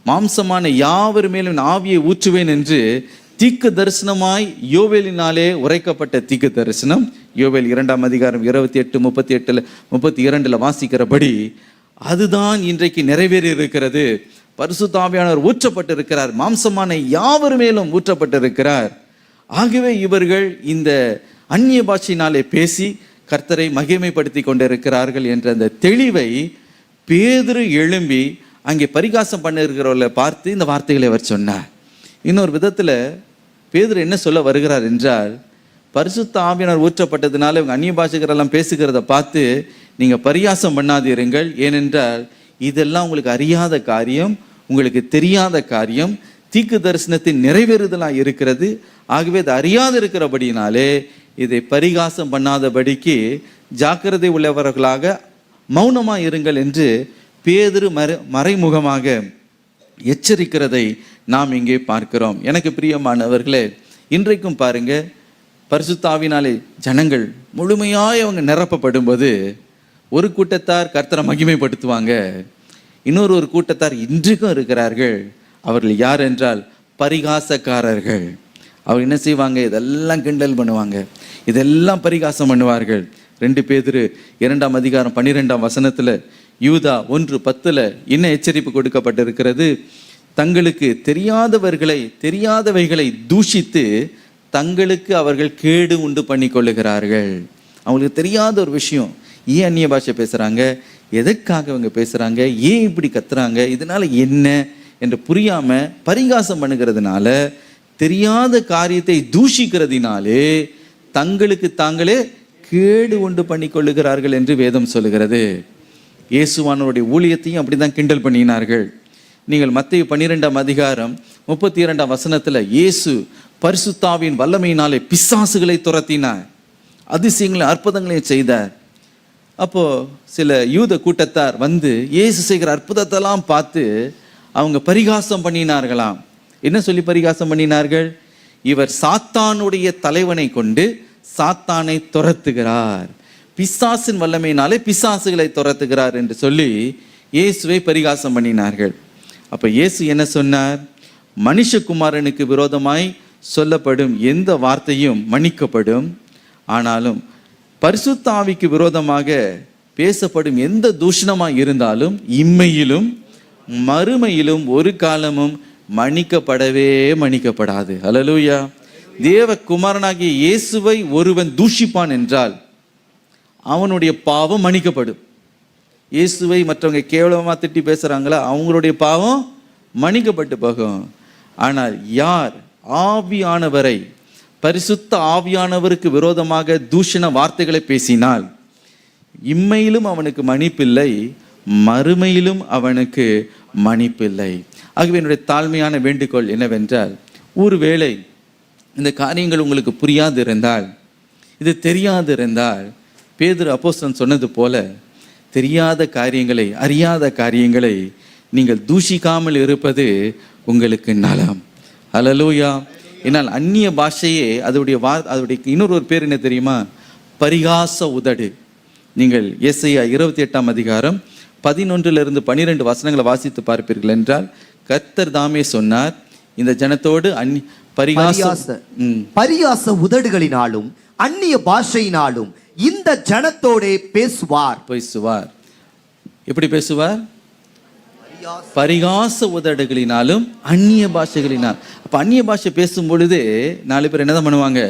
மாம்சமான யாவர் மேலும் ஆவியை ஊற்றுவேன் என்று தீர்க்க தரிசனமாய் யோவேலினாலே உரைக்கப்பட்ட தீர்க்க தரிசனம் யோவேல் 2ஆம் அதிகாரம் 28, 38, 32 வாசிக்கிறபடி அதுதான் இன்றைக்கு நிறைவேறி இருக்கிறது. பரிசுத்த ஆவியானவர் ஊற்றப்பட்டிருக்கிறார், மாம்சமான யாவர் மேலும் ஊற்றப்பட்டிருக்கிறார். ஆகவே இவர்கள் இந்த அந்நிய பாஷையினாலே பேசி கர்த்தரை மகிமைப்படுத்தி கொண்டிருக்கிறார்கள் என்ற அந்த தெளிவை பேதுரு எழும்பி அங்கே பரிகாசம் பண்ணிருக்கிறவர்களை பார்த்து இந்த வார்த்தைகளை அவர் சொன்னார். இன்னொரு விதத்தில் பேதுரு என்ன சொல்ல வருகிறார் என்றால், பரிசுத்த ஆவியானவர் ஊற்றப்பட்டதுனால இவங்க அந்நிய பாஷைகளெல்லாம் பேசுகிறத பார்த்து நீங்கள் பரிகாசம் பண்ணாதீருங்கள். ஏனென்றால் இதெல்லாம் உங்களுக்கு அறியாத காரியம், உங்களுக்கு தெரியாத காரியம், தீக்கு தரிசனத்தின் நிறைவேறுதலாக இருக்கிறது. ஆகவே இது அறியாது இருக்கிறபடினாலே இதை பரிகாசம் பண்ணாதபடிக்கு ஜாக்கிரதை உள்ளவர்களாக மௌனமாக இருங்கள் என்று பேதுரு மறைமுகமாக எச்சரிக்கிறதை நாம் இங்கே பார்க்கிறோம். எனக்கு பிரியமானவர்களே, இன்றைக்கும் பாருங்க, பரிசுத்த ஆவியினாலே ஜனங்கள் முழுமையாய் அவங்க நிரப்பப்படும்போது ஒரு கூட்டத்தார் கர்த்தரை மகிமைப்படுத்துவாங்க, இன்னொரு கூட்டத்தார் இன்றைக்கும் இருக்கிறார்கள். அவர்கள் யார் என்றால் பரிகாசக்காரர்கள். அவர் என்ன செய்வாங்க? இதெல்லாம் கிண்டல் பண்ணுவாங்க, இதெல்லாம் பரிகாசம் பண்ணுவார்கள். 2 பேதுரு 2ஆம் அதிகாரம் 12ஆம் வசனத்தில் யூதா 1:10 என்ன எச்சரிப்பு கொடுக்கப்பட்டிருக்கிறது? தங்களுக்கு தெரியாதவைகளை தூஷித்து தங்களுக்கு அவர்கள் கேடு உண்டு பண்ணி கொள்ளுகிறார்கள். அவங்களுக்கு தெரியாத ஒரு விஷயம், ஏன் அந்நிய பாஷை பேசுகிறாங்க, எதற்காக இவங்க பேசுகிறாங்க, ஏன் இப்படி கத்துறாங்க, இதனால என்ன என்று புரியாமல் பரிகாசம் பண்ணுகிறதுனால, தெரியாத காரியத்தை தூஷிக்கிறதுனாலே தங்களுக்கு தாங்களே கேடு உண்டு பண்ணி கொள்ளுகிறார்கள் என்று வேதம் சொல்லுகிறது. இயேசுவானவருடைய ஊழியத்தையும் அப்படி தான் கிண்டல் பண்ணினார்கள். நீங்கள் மத்தேயு 12ஆம் அதிகாரம் 32ஆம் வசனத்தில் இயேசு பரிசுத்தாவின் வல்லமையினாலே பிசாசுகளை துரத்தினார், அதிசயங்களை அற்புதங்களையும் செய்தார். அப்போ சில யூத கூட்டத்தார் வந்து இயேசு செய்கிற அற்புதத்தெல்லாம் பார்த்து அவங்க பரிகாசம் பண்ணினார்களாம். என்ன சொல்லி பரிகாசம் பண்ணினார்கள்? இவர் சாத்தானுடைய தலைவனை கொண்டு சாத்தானை துரத்துகிறார், பிசாசின் வல்லமையினாலே பிசாசுகளை துரத்துகிறார் என்று சொல்லி இயேசுவை பரிகாசம் பண்ணினார்கள். அப்போ இயேசு என்ன சொன்னார்? மனுஷகுமாரனுக்கு விரோதமாய் சொல்லப்படும் எந்த வார்த்தையும் மன்னிக்கப்படும், ஆனாலும் பரிசுத்த ஆவிக்கு விரோதமாக பேசப்படும் எந்த தூஷணமாக இருந்தாலும் இம்மையிலும் மறுமையிலும் ஒரு காலமும் மன்னிக்கப்படாது. ஹல்லேலூயா. தேவகுமாரனாகிய இயேசுவை ஒருவன் தூஷிப்பான் என்றால் அவனுடைய பாவம் மன்னிக்கப்படும். இயேசுவை மற்றவங்க கேவலமாக திட்டி பேசுகிறாங்களா, அவங்களுடைய பாவம் மன்னிக்கப்பட்டு போகும். ஆனால் யார் ஆவியானவரை, பரிசுத்த ஆவியானவருக்கு விரோதமாக தூஷண வார்த்தைகளை பேசினால் இம்மையிலும் அவனுக்கு மன்னிப்பில்லை, மறுமையிலும் அவனுக்கு மன்னிப்பில்லை. ஆகவே என்னுடைய தாழ்மையான வேண்டுகோள் என்னவென்றால், ஒருவேளை இந்த காரியங்கள் உங்களுக்கு புரியாது இருந்தால், இது தெரியாது இருந்தால், பேதுரு அப்போஸ்தலன் சொன்னது போல தெரியாத காரியங்களை, அறியாத காரியங்களை நீங்கள் தூஷிக்காமல் இருப்பது உங்களுக்கு நலம். ஹல்லேலூயா. என்னால் அந்நிய பாஷையே அதோடைய இன்னொரு பேர் என்ன தெரியுமா? பரிகாச உதடு. நீங்கள் ஏசாயா 28ஆம் அதிகாரம் 11 - 12 வசனங்களை வாசித்து பார்ப்பீர்கள் என்றால், கர்த்தர் தாமே சொன்னார், இந்த ஜனத்தோடு பரிகாச உதடுகளினாலும் அந்நிய பாஷையினாலும் இந்த ஜனத்தோடே பேசுவார். எப்படி பேசுவார்? பரிகாச உதடுகளினாலும் அந்நிய பாஷைகளினால். அப்ப அந்நிய பாஷை பேசும் பொழுது 4 பேர் என்னதான் பண்ணுவாங்க?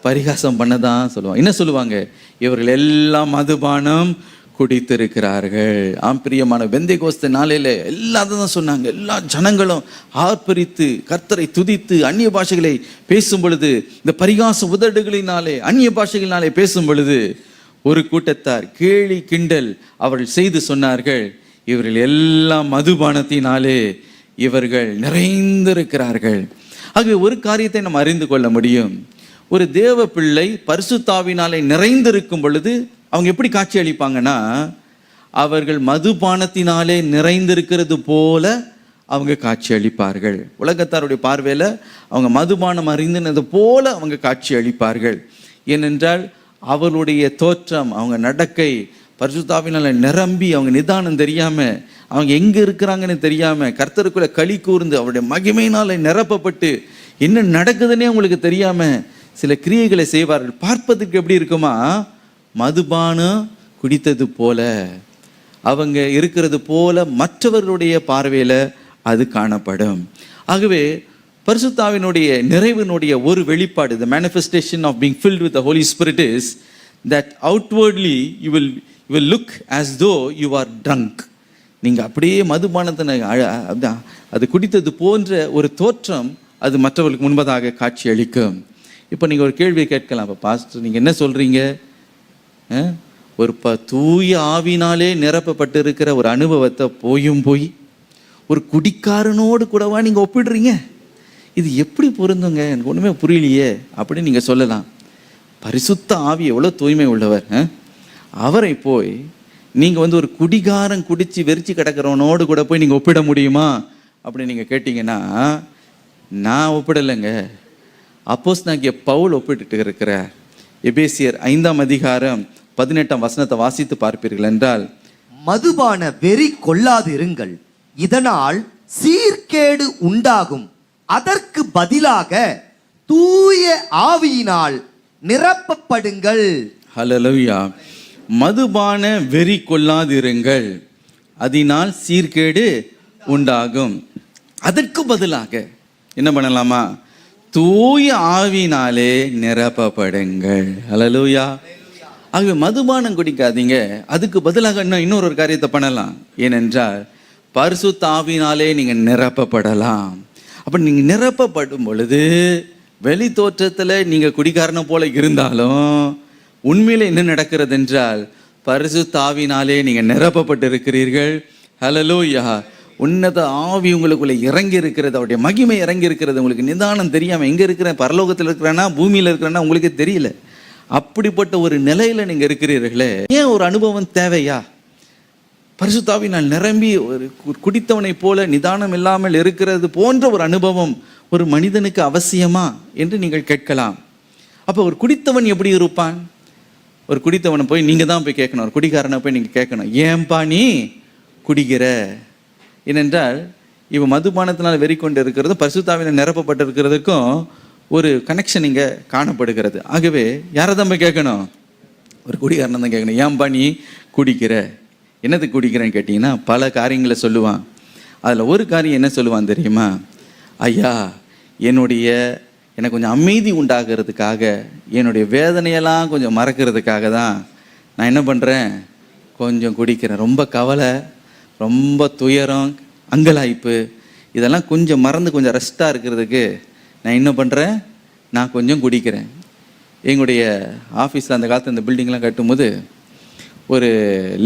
பரிகாசம் பண்ணதான் சொல்லுவாங்க. என்ன சொல்லுவாங்க? இவர்கள் எல்லாம் மதுபானம் குடித்திருக்கிறார்கள். பிரியமான பெந்தேகோஸ்தே நாளில எல்லாத்தையும் சொன்னாங்க. எல்லா ஜனங்களும் ஆர்ப்பரித்து கர்த்தரை துதித்து அந்நிய பாஷைகளை பேசும் பொழுது, இந்த பரிகாச உதடுகளினாலே அந்நிய பாஷைகளினாலே பேசும் பொழுது, ஒரு கூட்டத்தார் கேலி கிண்டல் அவர்கள் செய்து சொன்னார்கள், இவர்கள் எல்லாம் மதுபானத்தினாலே இவர்கள் நிறைந்திருக்கிறார்கள். ஆகவே ஒரு காரியத்தை நாம் அறிந்து கொள்ள முடியும். ஒரு தேவ பிள்ளை பரிசுத்தாவினாலே நிறைந்திருக்கும் பொழுது அவங்க எப்படி காட்சி அளிப்பாங்கன்னா, அவர்கள் மதுபானத்தினாலே நிறைந்திருக்கிறது போல அவங்க காட்சி அளிப்பார்கள். உலகத்தாருடைய பார்வையில் அவங்க மதுபானம் அறிந்தினது போல அவங்க காட்சி அளிப்பார்கள். ஏனென்றால் அவர்களுடைய தோற்றம், அவங்க நடக்கை பரிசுத்தாவினால நிரம்பி, அவங்க நிதானம் தெரியாம, அவங்க எங்க இருக்கிறாங்கன்னு தெரியாம, கர்த்தருக்குள்ள களி கூர்ந்து அவருடைய மகிமையினால நிரப்பப்பட்டு என்ன நடக்குதுன்னே அவங்களுக்கு தெரியாம சில கிரியைகளை செய்வார்கள். பார்ப்பதற்கு எப்படி இருக்குமா? மதுபானம் குடித்தது போல, அவங்க இருக்கிறது போல மற்றவர்களுடைய பார்வையில் அது காணப்படும். ஆகவே பரிசுத்தாவினுடைய நிறைவினுடைய ஒரு வெளிப்பாடு, the manifestation of being filled with the Holy Spirit is that outwardly you will look as though you are drunk. நீங்கள் அப்படியே மதுபானத்தை அது குடித்தது போன்ற ஒரு தோற்றம் அது மற்றவர்களுக்கு முன்பதாக காட்சி அளிக்கும். இப்போ நீங்கள் ஒரு கேள்வியை கேட்கலாம், இப்போ பாஸ்டர் நீங்கள் என்ன சொல்கிறீங்க? ஒரு தூய ஆவினாலே நிரப்பப்பட்டு இருக்கிற ஒரு அனுபவத்தை போய் ஒரு குடிக்காரனோடு கூடவா நீங்கள் ஒப்பிடுறீங்க? இது எப்படி பொருந்துங்க? எனக்கு ஒன்றுமே புரியலையே அப்படின்னு நீங்கள் சொல்லலாம். பரிசுத்த ஆவி எவ்வளோ தூய்மை உள்ளவர், அவரை போய் நீங்கள் ஒரு குடிகாரன் குடித்து வெறிச்சு கிடக்கிறவனோடு கூட போய் நீங்கள் ஒப்பிட முடியுமா அப்படின்னு நீங்கள் கேட்டிங்கன்னா, நான் ஒப்பிடலைங்க. அப்போஸ்தலனாகிய பவுல் ஒப்பிட்டு இருக்கிறார். எபேசியர் 5ஆம் அதிகாரம் 18ஆம் வசனத்தை வாசித்து பார்ப்பீர்கள் என்றால், மதுபான வெறி கொள்ளாதிருங்கள், இதனால் சீர்கேடு உண்டாகும். அதற்கு பதிலாக தூய ஆவியினால் நிரப்பப்படுங்கள். ஹல்லேலூயா. மதுபான வெறி கொள்ளாதிருங்கள், அதனால் சீர்கேடு உண்டாகும். அதற்கு பதிலாக என்ன பண்ணலாமா? தூய ஆவியினாலே நிரப்பப்படுங்கள். ஹல்லேலூயா. ஆகவே மதுபானம் குடிக்காதீங்க, அதுக்கு பதிலாக இன்னொரு காரியத்தை பண்ணலாம். ஏனென்றால் பரிசுத்த ஆவியினாலே நீங்கள் நிரப்பப்படலாம். அப்போ நீங்கள் நிரப்பப்படும் பொழுது வெளி தோற்றத்தில் நீங்கள் குடிகாரனை போல இருந்தாலும் உண்மையில் என்ன நடக்கிறது என்றால் பரிசுத்த ஆவியினாலே நீங்கள் நிரப்பப்பட்டு இருக்கிறீர்கள். ஹல்லேலூயா. உன்னத ஆவி உங்களுக்குள்ளே இறங்கி இருக்கிறது, அவருடைய மகிமை இறங்கி இருக்கிறது. உங்களுக்கு நிதானம் தெரியாமல் எங்கே இருக்கிறேன், பரலோகத்தில் இருக்கிறேன்னா பூமியில் இருக்கிறேன்னா உங்களுக்கே தெரியல. அப்படிப்பட்ட ஒரு நிலையில் நீங்கள் இருக்கிறீர்களே. ஏன் ஒரு அனுபவம் தேவையா? பரிசுத்த ஆவியினால் நிரம்பி ஒரு குடித்தவனை போல நிதானம் இல்லாமல் இருக்கிறது போன்ற ஒரு அனுபவம் ஒரு மனிதனுக்கு அவசியமா என்று நீங்கள் கேட்கலாம். அப்போ ஒரு குடித்தவன் எப்படி இருப்பான்? ஒரு குடித்தவனை போய் நீங்கள் தான் போய் கேட்கணும். ஒரு குடிகாரனை போய் நீங்கள் கேட்கணும், ஏன்பா நீ குடிக்கிற? ஏனென்றால் இவன் மதுபானத்தினால் வெறி கொண்டு இருக்கிறதும் பரிசுத்த ஆவியினால் நிரப்பப்பட்டு இருக்கிறதுக்கும் ஒரு கனெக்ஷன் இங்கே காணப்படுகிறது. ஆகவே யாரை தான் போய் கேட்கணும்? ஒரு குடிகாரனை தான் கேட்கணும். ஏன்பா நீ குடிக்கிற? என்னத்துக்கு குடிக்கிறேன்னு கேட்டிங்கன்னா பல காரியங்களை சொல்லுவான். அதில் ஒரு காரியம் என்ன சொல்லுவான் தெரியுமா? ஐயா, எனக்கு கொஞ்சம் அமைதி உண்டாகிறதுக்காக, என்னுடைய வேதனையெல்லாம் கொஞ்சம் மறக்கிறதுக்காக தான் நான் என்ன பண்ணுறேன், கொஞ்சம் குடிக்கிறேன். ரொம்ப கவலை, ரொம்ப துயரம், அங்கலாய்ப்பு, இதெல்லாம் கொஞ்சம் மறந்து கொஞ்சம் ரெஸ்ட்டாக இருக்கிறதுக்கு நான் என்ன பண்ணுறேன், நான் கொஞ்சம் குடிக்கிறேன். எங்களுடைய ஆஃபீஸில் அந்த காலத்தில் இந்த பில்டிங்லாம் கட்டும்போது ஒரு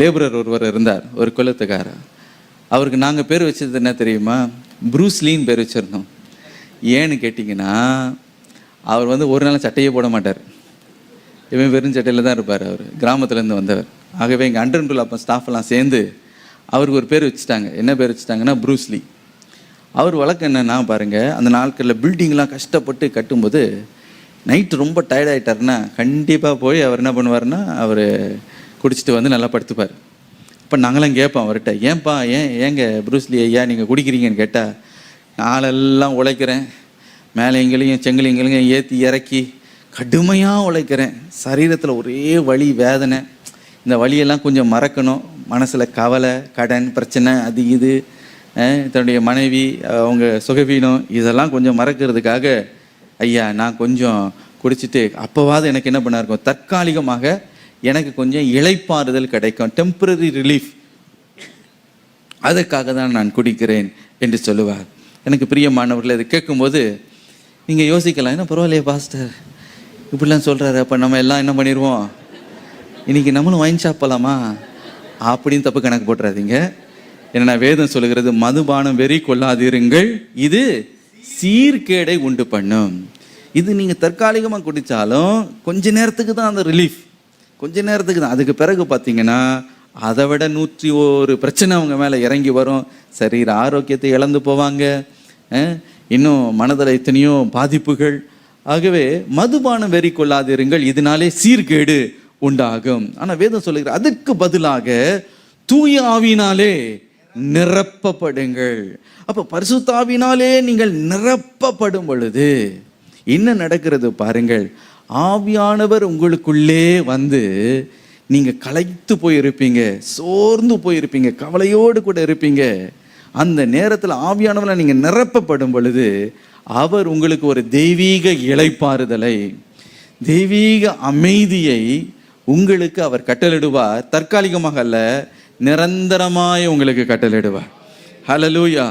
லேபரர் ஒருவர் இருந்தார், ஒரு குலத்துக்காரர். அவருக்கு நாங்கள் பேர் வச்சது என்ன தெரியுமா? ப்ரூஸ்லின்னு பேர் வச்சுருந்தோம். ஏன்னு கேட்டிங்கன்னா அவர் ஒரு நாள் சட்டையே போட மாட்டார். இவன் வெறும் சட்டையில் தான் இருப்பார். அவர் கிராமத்துலேருந்து வந்தவர். ஆகவே எங்கள் அண்டர்ன்பில் அப்போ ஸ்டாஃபெல்லாம் சேர்ந்து அவருக்கு ஒரு பேர் வச்சுட்டாங்க. என்ன பேர் வச்சுட்டாங்கன்னா ப்ரூஸ்லி. அவர் வழக்கம் என்னன்னா பாருங்கள், அந்த நாட்களில் பில்டிங்லாம் கஷ்டப்பட்டு கட்டும்போது நைட்டு ரொம்ப டயர்டாயிட்டார்னா கண்டிப்பாக போய் அவர் என்ன பண்ணுவார்னா அவர் குடிச்சிட்டு நல்லா படுத்துப்பார். இப்போ நாங்களாம் கேட்போம் அவர்கிட்ட, ஏன்பா ஏங்க ப்ரூஸ்லி ஐயா நீங்கள் குடிக்கிறீங்கன்னு கேட்டால், நாளெல்லாம் உழைக்கிறேன், மேலே எங்களையும் செங்கலையும் ஏற்றி இறக்கி கடுமையாக உழைக்கிறேன், சரீரத்தில் ஒரே வலி வேதனை, இந்த வலியெல்லாம் கொஞ்சம் மறக்கணும், மனசில் கவலை, கடன் பிரச்சனை, அது இது, தன்னுடைய மனைவி அவங்க சுகவீனம், இதெல்லாம் கொஞ்சம் மறக்கிறதுக்காக ஐயா நான் கொஞ்சம் குடிச்சிட்டு அப்போவாது எனக்கு என்ன பண்ண இருக்கும், தற்காலிகமாக எனக்கு கொஞ்சம் இளைப்பாறுதல் கிடைக்கும், டெம்பரரி ரிலீஃப், அதற்காக தான் நான் குடிக்கிறேன் என்று சொல்லுவார். எனக்கு பிரியமானவர்கள், அதை கேட்கும்போது நீங்கள் யோசிக்கலாம், என்ன பரவாயில்லையே பாஸ்டர் இப்படிலாம் சொல்கிறாரு, அப்போ நம்ம எல்லாம் என்ன பண்ணிடுவோம், இன்றைக்கி நம்மளும் வைன் ஷாப் போகலாமா அப்படின்னு தப்பு கணக்கு போட்டுறாதீங்க. ஏன்னா வேதம் சொல்லுகிறது, மதுபானம் வெறி கொள்ளாதிருங்கள், இது சீர்கேடை உண்டு பண்ணும். இது நீங்கள் தற்காலிகமாக குடித்தாலும் கொஞ்ச நேரத்துக்கு தான் அந்த ரிலீஃப், கொஞ்ச நேரத்துக்கு தான். அதுக்கு பிறகு பார்த்தீங்கன்னா அதை விட 101 பிரச்சனை அவங்க மேலே இறங்கி வரும். சரீர ஆரோக்கியத்தை இழந்து போவாங்க, இன்னும் மனதில் எத்தனையோ பாதிப்புகள். ஆகவே மதுபானம் வெறி கொள்ளாதிருங்கள், இதனாலே சீர்கேடு உண்டாகும். ஆனால் வேதம் சொல்லுகிற அதற்கு பதிலாக தூய ஆவியினாலே நிரப்பப்படுங்கள். அப்போ பரிசுத்த ஆவியினாலே நீங்கள் நிரப்பப்படும் பொழுது என்ன நடக்கிறது பாருங்கள். ஆவியானவர் உங்களுக்குள்ளே வந்து நீங்க களைத்து போயிருப்பீங்க, சோர்ந்து போயிருப்பீங்க, கவலையோடு கூட இருப்பீங்க. அந்த நேரத்தில் ஆவியானவரை நீங்க நிரப்பப்படும் பொழுது அவர் உங்களுக்கு ஒரு தெய்வீக இளைப்பாறுதலை, தெய்வீக அமைதியை உங்களுக்கு அவர் கட்டளிடுவார். தற்காலிகமாக அல்ல, நிரந்தரமாய் உங்களுக்கு கட்டளிடுவார். ஹல்லேலூயா.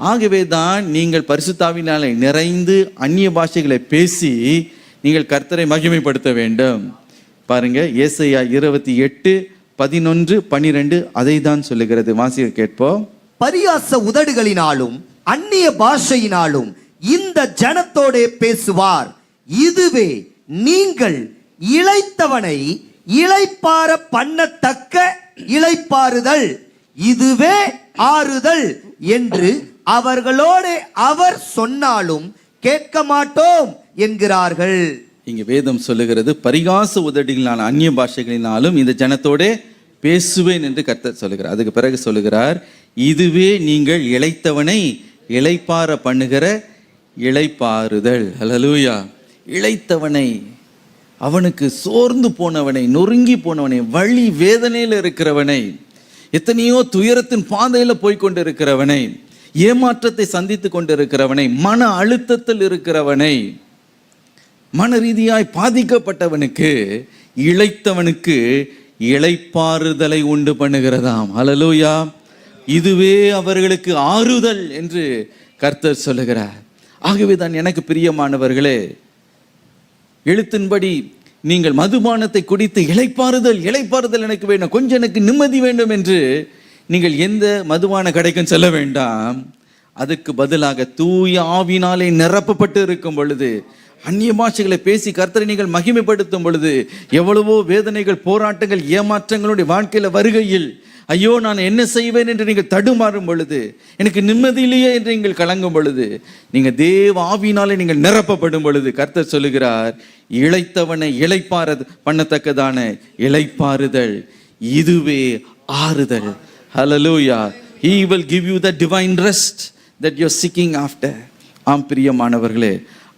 ஆகவே தான் நீங்கள் பரிசுத்தாவினாலே நிறைந்து அந்நிய பாஷைகளை பேசி நீங்கள் கர்த்தரை மகிமைப்படுத்த வேண்டும். பாருங்க, ஏசாயா 28:11-12 அதை தான் சொல்லுகிறது. வாசிக்க கேட்போம். பரியாச உதடுகளினாலும் அந்நிய பாஷையினாலும் இந்த ஜனத்தோடே பேசுவார். இதுவே நீங்கள் இளைத்தவனை இளைப்பார பண்ணத்தக்க இளைப்பாறுதல், இதுவே ஆறுதல் என்று அவர்களோடு அவர் சொன்னாலும் கேட்க மாட்டோம் என்கிறார்கள். இங்க வேதம் சொல்லுகிறது, பரிகாச உதடுகளினாலும் அந்நிய பாஷைகளினாலும் இந்த ஜனத்தோடே பேசுவேன் என்று கர்த்தர் சொல்லுகிறார். அதுக்கு பிறகு சொல்லுகிறார், இதுவே நீங்கள் இளைத்தவனை இளைப்பார பண்ணுகிற இளைப்பாறுதல். ஹல்லேலூயா. இளைத்தவனை, அவனுக்கு சோர்ந்து போனவனை, நொறுங்கி போனவனை, வழி வேதனையில் இருக்கிறவனை, எத்தனையோ துயரத்தின் பாதையில் போய்கொண்டு இருக்கிறவனை, ஏமாற்றத்தை சந்தித்து கொண்டிருக்கிறவனை, மன அழுத்தத்தில் இருக்கிறவனை, மன ரீதியாய் பாதிக்கப்பட்டவனுக்கு, இளைத்தவனுக்கு இளைப்பாறுதலை உண்டு பண்ணுகிறதாம். ஹல்லேலூயா. இதுவே அவர்களுக்கு ஆறுதல் என்று கர்த்தர் சொல்லுகிறார். ஆகவே தான் எனக்கு பிரியமானவர்களே, எழுத்தின்படி நீங்கள் மதுபானத்தை குடித்து இளைப்பாறுதல் இளைப்பாறுதல் எனக்கு வேண்டும், கொஞ்சம் எனக்கு நிம்மதி வேண்டும் என்று நீங்கள் எந்த மதுபான கடைக்கும் செல்ல வேண்டாம். அதுக்கு பதிலாக தூய ஆவினாலே நிரப்பப்பட்டு இருக்கும் பொழுது, அந்நிய பாஷைகளை பேசி கர்த்தரை நீங்கள் மகிமைப்படுத்தும் பொழுது, எவ்வளவோ வேதனைகள், போராட்டங்கள், ஏமாற்றங்களுடைய வாழ்க்கையில வருகையில், ஐயோ நான் என்ன செய்வேன் என்று நீங்கள் தடுமாறும் பொழுது, எனக்கு நிம்மதி இல்லையே என்று நீங்கள் கலங்கும் பொழுது, நீங்கள் தேவ ஆவியினாலே நீங்கள் நிரப்பப்படும் பொழுது கர்த்தர் சொல்லுகிறார், இளைத்தவனை இளைப்பாற பண்ணத்தக்கதான இளைப்பாறுதல், இதுவே ஆறுதல். ஹல்லேலூயா. He will give you the divine rest that you're seeking after. ஆம் பிரியமானவர்களே,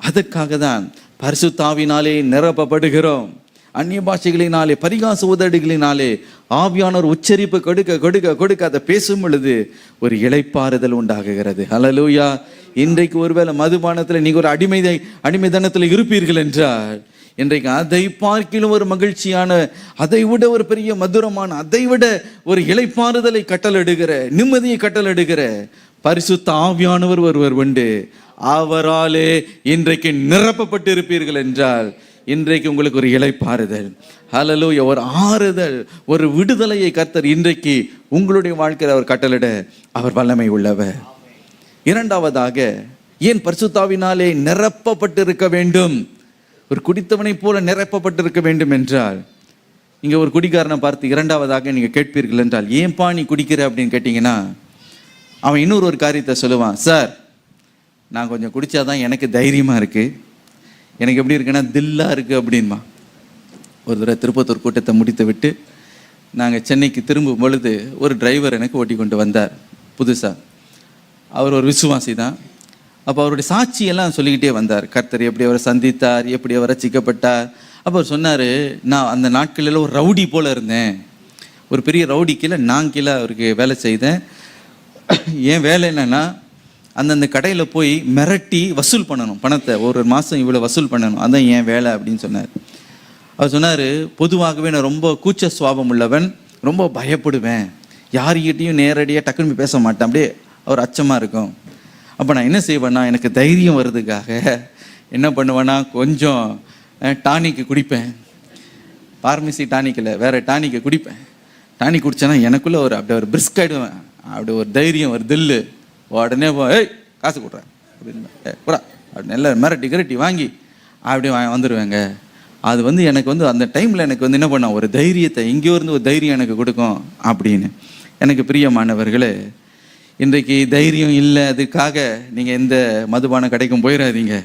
அதற்காக தான் பரிசுத்தாவினாலே நிரப்பப்படுகிறோம். அந்நிய பாஷைகளினாலே, பரிகாச உதடுகளினாலே ஆவியானவர் உச்சரிப்பு கொடுக்க கொடுக்க கொடுக்க அதை பேசும் பொழுது ஒரு இளைப்பாறுதல் உண்டாகுகிறது. ஹல்லேலூயா. இன்றைக்கு ஒருவேளை மதுபானத்தில் நீங்கள் ஒரு அடிமைதனத்தில் இருப்பீர்கள் என்றால், இன்றைக்கு அதை பார்க்கிலும் ஒரு மகிழ்ச்சியான, அதை விட ஒரு பெரிய மதுரமான, அதை விட ஒரு இளைப்பாறுதலை கட்டளையிடுகிற, நிம்மதியை கட்டளையிடுகிற பரிசுத்த ஆவியானவர் ஒருவர் உண்டு. அவராலே இன்றைக்கு நிரப்பப்பட்டு இருப்பீர்கள் என்றால், இன்றைக்கு உங்களுக்கு ஒரு இளைப்பாறுதல், ஹல்லேலூயா, ஒரு ஆறுதல், ஒரு விடுதலையை கர்த்தர் இன்றைக்கு உங்களுடைய வாழ்க்கையில் அவர் கட்டளையிட அவர் வல்லமை உள்ளவர். இரண்டாவதாக, ஏன் பரிசுத்தாவினாலே நிரப்பப்பட்டிருக்க வேண்டும்? ஒரு குடித்தவனை போல நிரப்பப்பட்டிருக்க வேண்டும் என்றால், இங்கே ஒரு குடிகாரனை பார்த்து இரண்டாவதாக நீங்கள் கேட்பீர்கள் என்றால், ஏன்பா நீ குடிக்கிற அப்படின்னு கேட்டிங்கன்னா, அவன் இன்னொரு காரியத்தை சொல்லுவான். சார், நான் கொஞ்சம் குடித்தாதான் எனக்கு தைரியமாக இருக்குது, எனக்கு எப்படி இருக்குன்னா தில்லாக இருக்குது அப்படின்மா. ஒரு தடவை திருப்பத்தூர் கூட்டத்தை முடித்து விட்டு நாங்கள் சென்னைக்கு திரும்பும் பொழுது ஒரு டிரைவர் எனக்கு ஓட்டி கொண்டு வந்தார் புதுசாக. அவர் ஒரு விசுவாசி தான். அப்போ அவருடைய சாட்சியெல்லாம் சொல்லிக்கிட்டே வந்தார். கர்த்தர் எப்படி அவரை சந்தித்தார், எப்படி அவர் ரட்சிக்கப்பட்டார். அப்போ அவர் சொன்னார், நான் அந்த நாட்களில் ஒரு ரவுடி போல் இருந்தேன், ஒரு பெரிய ரவுடி கீழே நான் கீழே அவருக்கு வேலை செய்தேன். என் வேலை என்னென்னா, அந்தந்த கடையில் போய் மிரட்டி வசூல் பண்ணணும், பணத்தை ஒரு மாதம் இவ்வளோ வசூல் பண்ணணும், அதுதான் என் வேலை அப்படின்னு சொன்னார். அவர் சொன்னார், பொதுவாகவே நான் ரொம்ப கூச்ச சுவாபம் உள்ளவன், ரொம்ப பயப்படுவேன், யார்கிட்டையும் நேரடியாக டக்குன்னு பேச மாட்டேன், அப்படியே ஒரு அச்சமாக இருக்கும். அப்போ நான் என்ன செய்வேன்னா, எனக்கு தைரியம் வருதுக்காக என்ன பண்ணுவேன்னா, கொஞ்சம் டானிக்கு குடிப்பேன். பார்மசி டானிக்கில் வேறு டானிக்கை குடிப்பேன். டானிக் குடித்தேன்னா எனக்குள்ளே அப்படியே ஒரு பிரிஸ்க் ஆகிடுவேன், அப்படி ஒரு தைரியம், ஒரு தில்லு. உடனே ஏய் காசு கொடுறேன் அப்படின்னு கூட அப்படி நல்லா மிரட்டி வாங்கி அப்படியே வந்துடுவேங்க. அது எனக்கு அந்த டைமில் எனக்கு என்ன பண்ண, ஒரு தைரியத்தை, எங்கேயோ இருந்து ஒரு தைரியம் எனக்கு கொடுக்கும் அப்படின்னு. எனக்கு பிரியமானவர்களே, இன்றைக்கு தைரியம் இல்லை, அதுக்காக நீங்கள் எந்த மதுபான கடைக்கும் போயிடாதீங்க.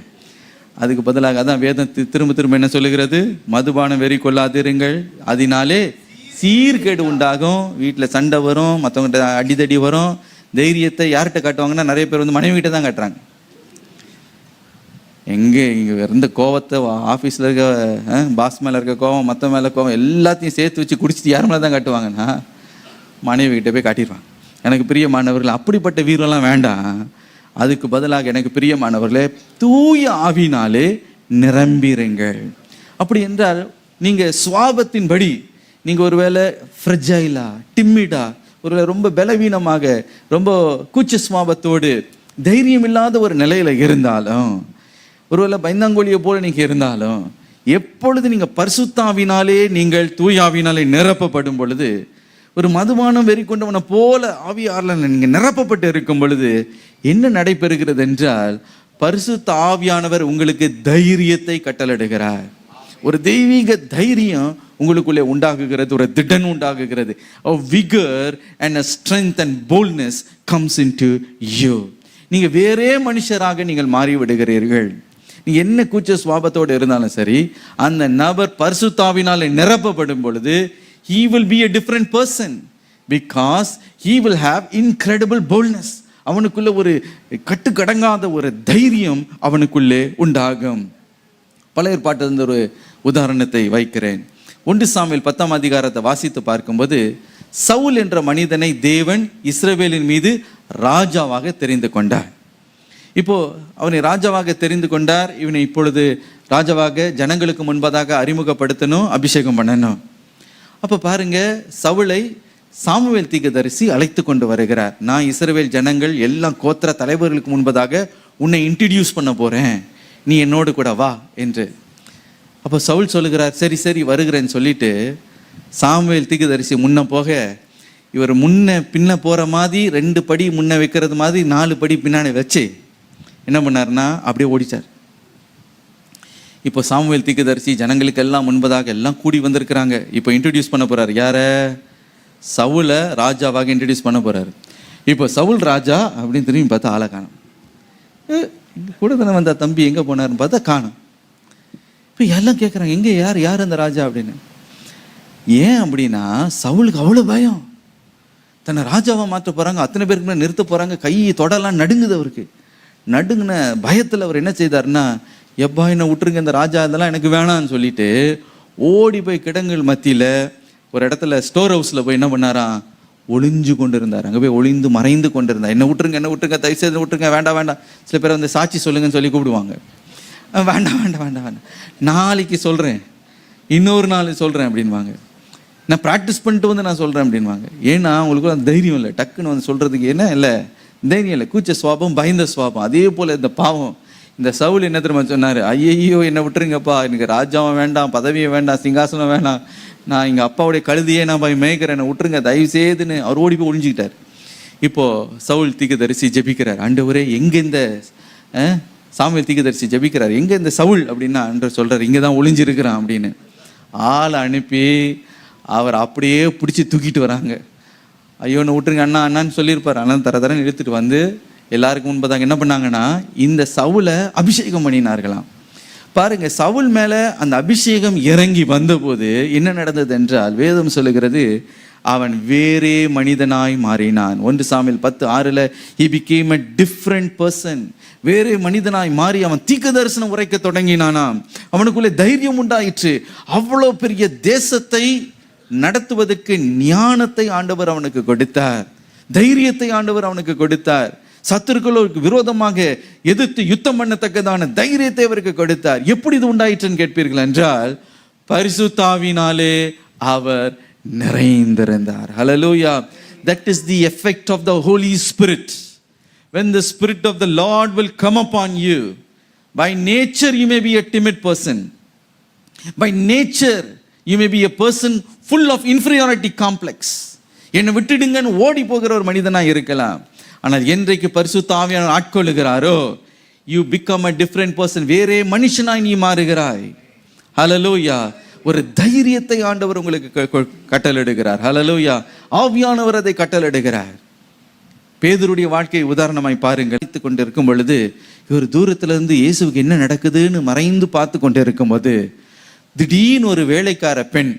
அதுக்கு பதிலாக அதான் வேதம் திரும்ப என்ன சொல்லுகிறது, மதுபானம் வெறி கொள்ளாதிருங்கள், அதனாலே சீர்கேடு உண்டாகும், வீட்டில் சண்டை வரும், மற்றவங்கிட்ட அடிதடி வரும். தைரியத்தை யார்கிட்ட காட்டுவாங்கன்னா, நிறைய பேர் மனைவி கிட்ட தான் காட்டுறாங்க. இங்கே இருந்த கோவத்தை ஆஃபீஸில் இருக்க பாஸ் மேலே இருக்க கோவம், மற்ற மேலே கோவம் எல்லாத்தையும் சேர்த்து வச்சு குடிச்சிட்டு யார் மேலே தான் காட்டுவாங்கன்னா மனைவி கிட்ட போய் காட்டிடுவாங்க. எனக்கு பிரியமானவர்கள், அப்படிப்பட்ட வீரம்லாம் வேண்டாம். அதுக்கு பதிலாக எனக்கு பிரியமானவர்களே, தூய ஆவினாலே நிரம்பிருங்கள். அப்படி என்றால் நீங்கள் சுவாபத்தின்படி நீங்கள் ஒருவேளை ஃப்ரெஜைலா, டிம்மிடா, ஒருவேளை ரொம்ப பலவீனமாக, ரொம்ப கூச்ச சுவாபத்தோடு, தைரியம் இல்லாத ஒரு நிலையில் இருந்தாலும், ஒருவேளை பயந்தாங்கோலியை போல நீங்கள் இருந்தாலும், எப்பொழுது நீங்கள் பரிசுத்தாவினாலே நீங்கள் தூயாவினாலே நிரப்பப்படும் பொழுது, ஒரு மதுபானம் வெறி கொண்டவனை போல ஆவியாரில் நீங்கள் நிரப்பப்பட்டு இருக்கும் பொழுது என்ன நடைபெறுகிறது என்றால், பரிசுத்த ஆவியானவர் உங்களுக்கு தைரியத்தை கட்டளையிடுகிறார். ஒரு தெய்வீக தைரியம் உங்களுக்குள்ளே உண்டாகுகிறது, ஒரு திடன் உண்டாகுகிறது. A vigor and a strength and boldness comes into you. நீங்க வேறே மனுஷராக நீங்கள் மாறி விடுகிறீர்கள். நீங்க என்ன கூச்ச சுவாபத்தோடு இருந்தாலும் சரி, அந்த நபர் பரிசுத்தாவினாலே நிரப்பப்படும் பொழுது he will be a different person because he will have incredible boldness. அவனுக்குள்ள ஒரு கட்டுக்கடங்காத ஒரு தைரியம் அவனுக்குள்ளே உண்டாகும். பழைய ஏற்பாட்டிலிருந்து ஒரு உதாரணத்தை வைக்கிறேன். 1 சாமுவேல் 10ஆம் அதிகாரத்தை வாசித்து பார்க்கும்போது, சவுல் என்ற மனிதனை தேவன் இஸ்ரவேலின் மீது ராஜாவாக தெரிந்து கொண்டார். இப்போ அவனை ராஜாவாக தெரிந்து கொண்டார். இவனை இப்பொழுது ராஜாவாக ஜனங்களுக்கு முன்பதாக அறிமுகப்படுத்தணும், அபிஷேகம் பண்ணணும். அப்போ பாருங்க, சவுலை சாமுவேல் தீர்க்கதரிசி அழைத்து கொண்டு வருகிறார். நான் இஸ்ரவேல் ஜனங்கள் எல்லா கோத்திர தலைவர்களுக்கு முன்பதாக உன்னை இன்ட்ரடியூஸ் பண்ண போறேன், நீ என்னோடு கூட வா என்று. அப்போ சவுல் சொல்லுகிறார், சரி சரி வருகிறேன்னு சொல்லிட்டு சாமுவேல் தீர்க்கதரிசி முன்ன போக, இவர் முன்ன பின்ன போகிற மாதிரி 2 படி முன்ன வைக்கிறது மாதிரி 4 படி பின்னாடி வச்சு என்ன பண்ணார்னா அப்படியே ஓடிச்சார். இப்போ சாமுவேல் தீர்க்கதரிசி ஜனங்களுக்கு எல்லாம் முன்பதாக எல்லாம் கூடி வந்திருக்கிறாங்க. இப்போ இன்ட்ரடியூஸ் பண்ண போறாரு. யாரை? சவுலை ராஜாவாக இன்ட்ரடியூஸ் பண்ண போறாரு. இப்போ சவுல் ராஜா அப்படின்னு திரும்பி பார்த்தா ஆளை காணும். கூட தானே வந்தா தம்பி எங்கே போனாருன்னு பார்த்தா காணும். இப்போ எல்லாம் கேட்குறாங்க, எங்கே யார் அந்த ராஜா அப்படின்னு. ஏன் அப்படின்னா சவுலுக்கு அவ்வளோ பயம். தன்னை ராஜாவை மாற்ற போகிறாங்க, அத்தனை பேருக்கு நிறுத்த போகிறாங்க, கை தொடலாம் நடுங்குது அவருக்கு. நடுங்கின பயத்தில் அவர் என்ன செய்தார்னா, எப்பா என்ன விட்டுருங்க, இந்த ராஜா இதெல்லாம் எனக்கு வேணான்னு சொல்லிட்டு ஓடி போய் கிடங்குகள் மத்தியில் ஒரு இடத்துல ஸ்டோர் ஹவுஸில் போய் என்ன பண்ணாராம், ஒளிஞ்சு கொண்டு இருந்தார். அங்கே போய் ஒளிந்து மறைந்து கொண்டு இருந்தார். என்ன விட்டுருங்க தயவு செய்து விட்டுருங்க, வேண்டாம். சில பேர் வந்து சாட்சி சொல்லுங்கன்னு சொல்லி கூப்பிடுவாங்க. வேண்டாம் நாளைக்கு சொல்கிறேன், இன்னொரு நாள் சொல்கிறேன் அப்படின்வாங்க. நான் ப்ராக்டிஸ் பண்ணிட்டு வந்து நான் சொல்கிறேன் அப்படின்வாங்க. ஏன்னா அவங்களுக்கு அந்த தைரியம் இல்லை, டக்குன்னு வந்து சொல்கிறதுக்கு என்ன இல்லை, தைரியம் இல்லை, கூச்ச சுவாபம், பயந்த சுவாபம். அதே போல் இந்த பாவம், இந்த சவுல் என்ன தெரியுமா சொன்னார், ஐயையோ என்னை விட்டுருங்கப்பா, எனக்கு ராஜாவும் வேண்டாம், பதவியும் வேண்டாம், சிங்காசனம் வேண்டாம், நான் எங்கள் அப்பாவுடைய கழுதியே நான் போய் மேய்க்கிறேன், என்னை விட்டுருங்க தயவு செய்துன்னு அவர் ஓடி போய் ஒழிஞ்சிக்கிட்டார். இப்போது சவுல் தீர்க்கதரிசி ஜெபிக்கிறார், ஆண்டவரே எங்கே இந்த சாமுவேல் தீர்க்கதரிசி ஜெபிக்கிறார், எங்கே இந்த சவுல் அப்படின்னா ஆண்டவர் சொல்கிறார், இங்கே தான் ஒளிஞ்சிருக்கிறான் அப்படின்னு. ஆளை அனுப்பி அவர் அப்படியே பிடிச்சி தூக்கிட்டு வராங்க. ஐயோன்னு விட்டுருங்க அண்ணான்னு சொல்லியிருப்பார். ஆனால் தரன்னு இழுத்துட்டு வந்து எல்லாருக்கும் முன்பதாக என்ன பண்ணாங்கன்னா இந்த சவுலை அபிஷேகம் பண்ணினார்களாம். பாருங்க, சவுல் மேலே அந்த அபிஷேகம் இறங்கி வந்தபோது என்ன நடந்தது என்றால், வேதம் சொல்லுகிறது, அவன் வேறே மனிதனாய் மாறினான். 1 Samuel 10:6 he became a different person. வேறே மனிதனாய் மாறி அவன் தீர்க்க தரிசனம் உரைக்க தொடங்கினானாம். அவனுக்குள்ளே தைரியம் உண்டாயிற்று. அவ்வளோ பெரிய தேசத்தை நடத்துவதற்கு ஞானத்தை ஆண்டவர் அவனுக்கு கொடுத்தார், தைரியத்தை ஆண்டவர் அவனுக்கு கொடுத்தார். சத்துருக்களுக்கு விரோதமாக எதிர்த்து யுத்தம் பண்ணத்தக்கதான தைரியத்தை அவருக்கு கொடுத்தார். எப்படி இது உண்டாயிற்றுன்னு கேட்பீர்கள் என்றால், பரிசுத்த ஆவியினாலே அவர் நிறைந்திருந்தார். ஹல்லேலூயா. That is the effect of the Holy Spirit. When the Spirit of the Lord will come upon you, by nature you may be a timid person. By nature you may be a person full of inferiority complex. என்னை விட்டுடுங்கன்னு ஓடி போகிற ஒரு மனிதனாக இருக்கலாம். ஆனால் என்றைக்கு பரிசுத்த ஆவியானவர் ஆட்கொள்ளுகிறாரோ, you become a different person. வேறே மனுஷனாய் நீ மாறுகிறாய். ஹல்லேலூயா. ஒரு தைரியத்தை ஆண்டவர் உங்களுக்கு கட்டளையிடுகிறார். ஹல்லேலூயா. ஆவியானவர் அதை கட்டளையிடுகிறார். பேதுருடைய வாழ்க்கையை உதாரணமாய் பாருங்கள். கொண்டிருக்கும் பொழுது இவர் தூரத்திலிருந்து இயேசுவுக்கு என்ன நடக்குதுன்னு மறைந்து பார்த்து கொண்டு இருக்கும்போது, திடீர்னு ஒரு வேலைக்கார பெண்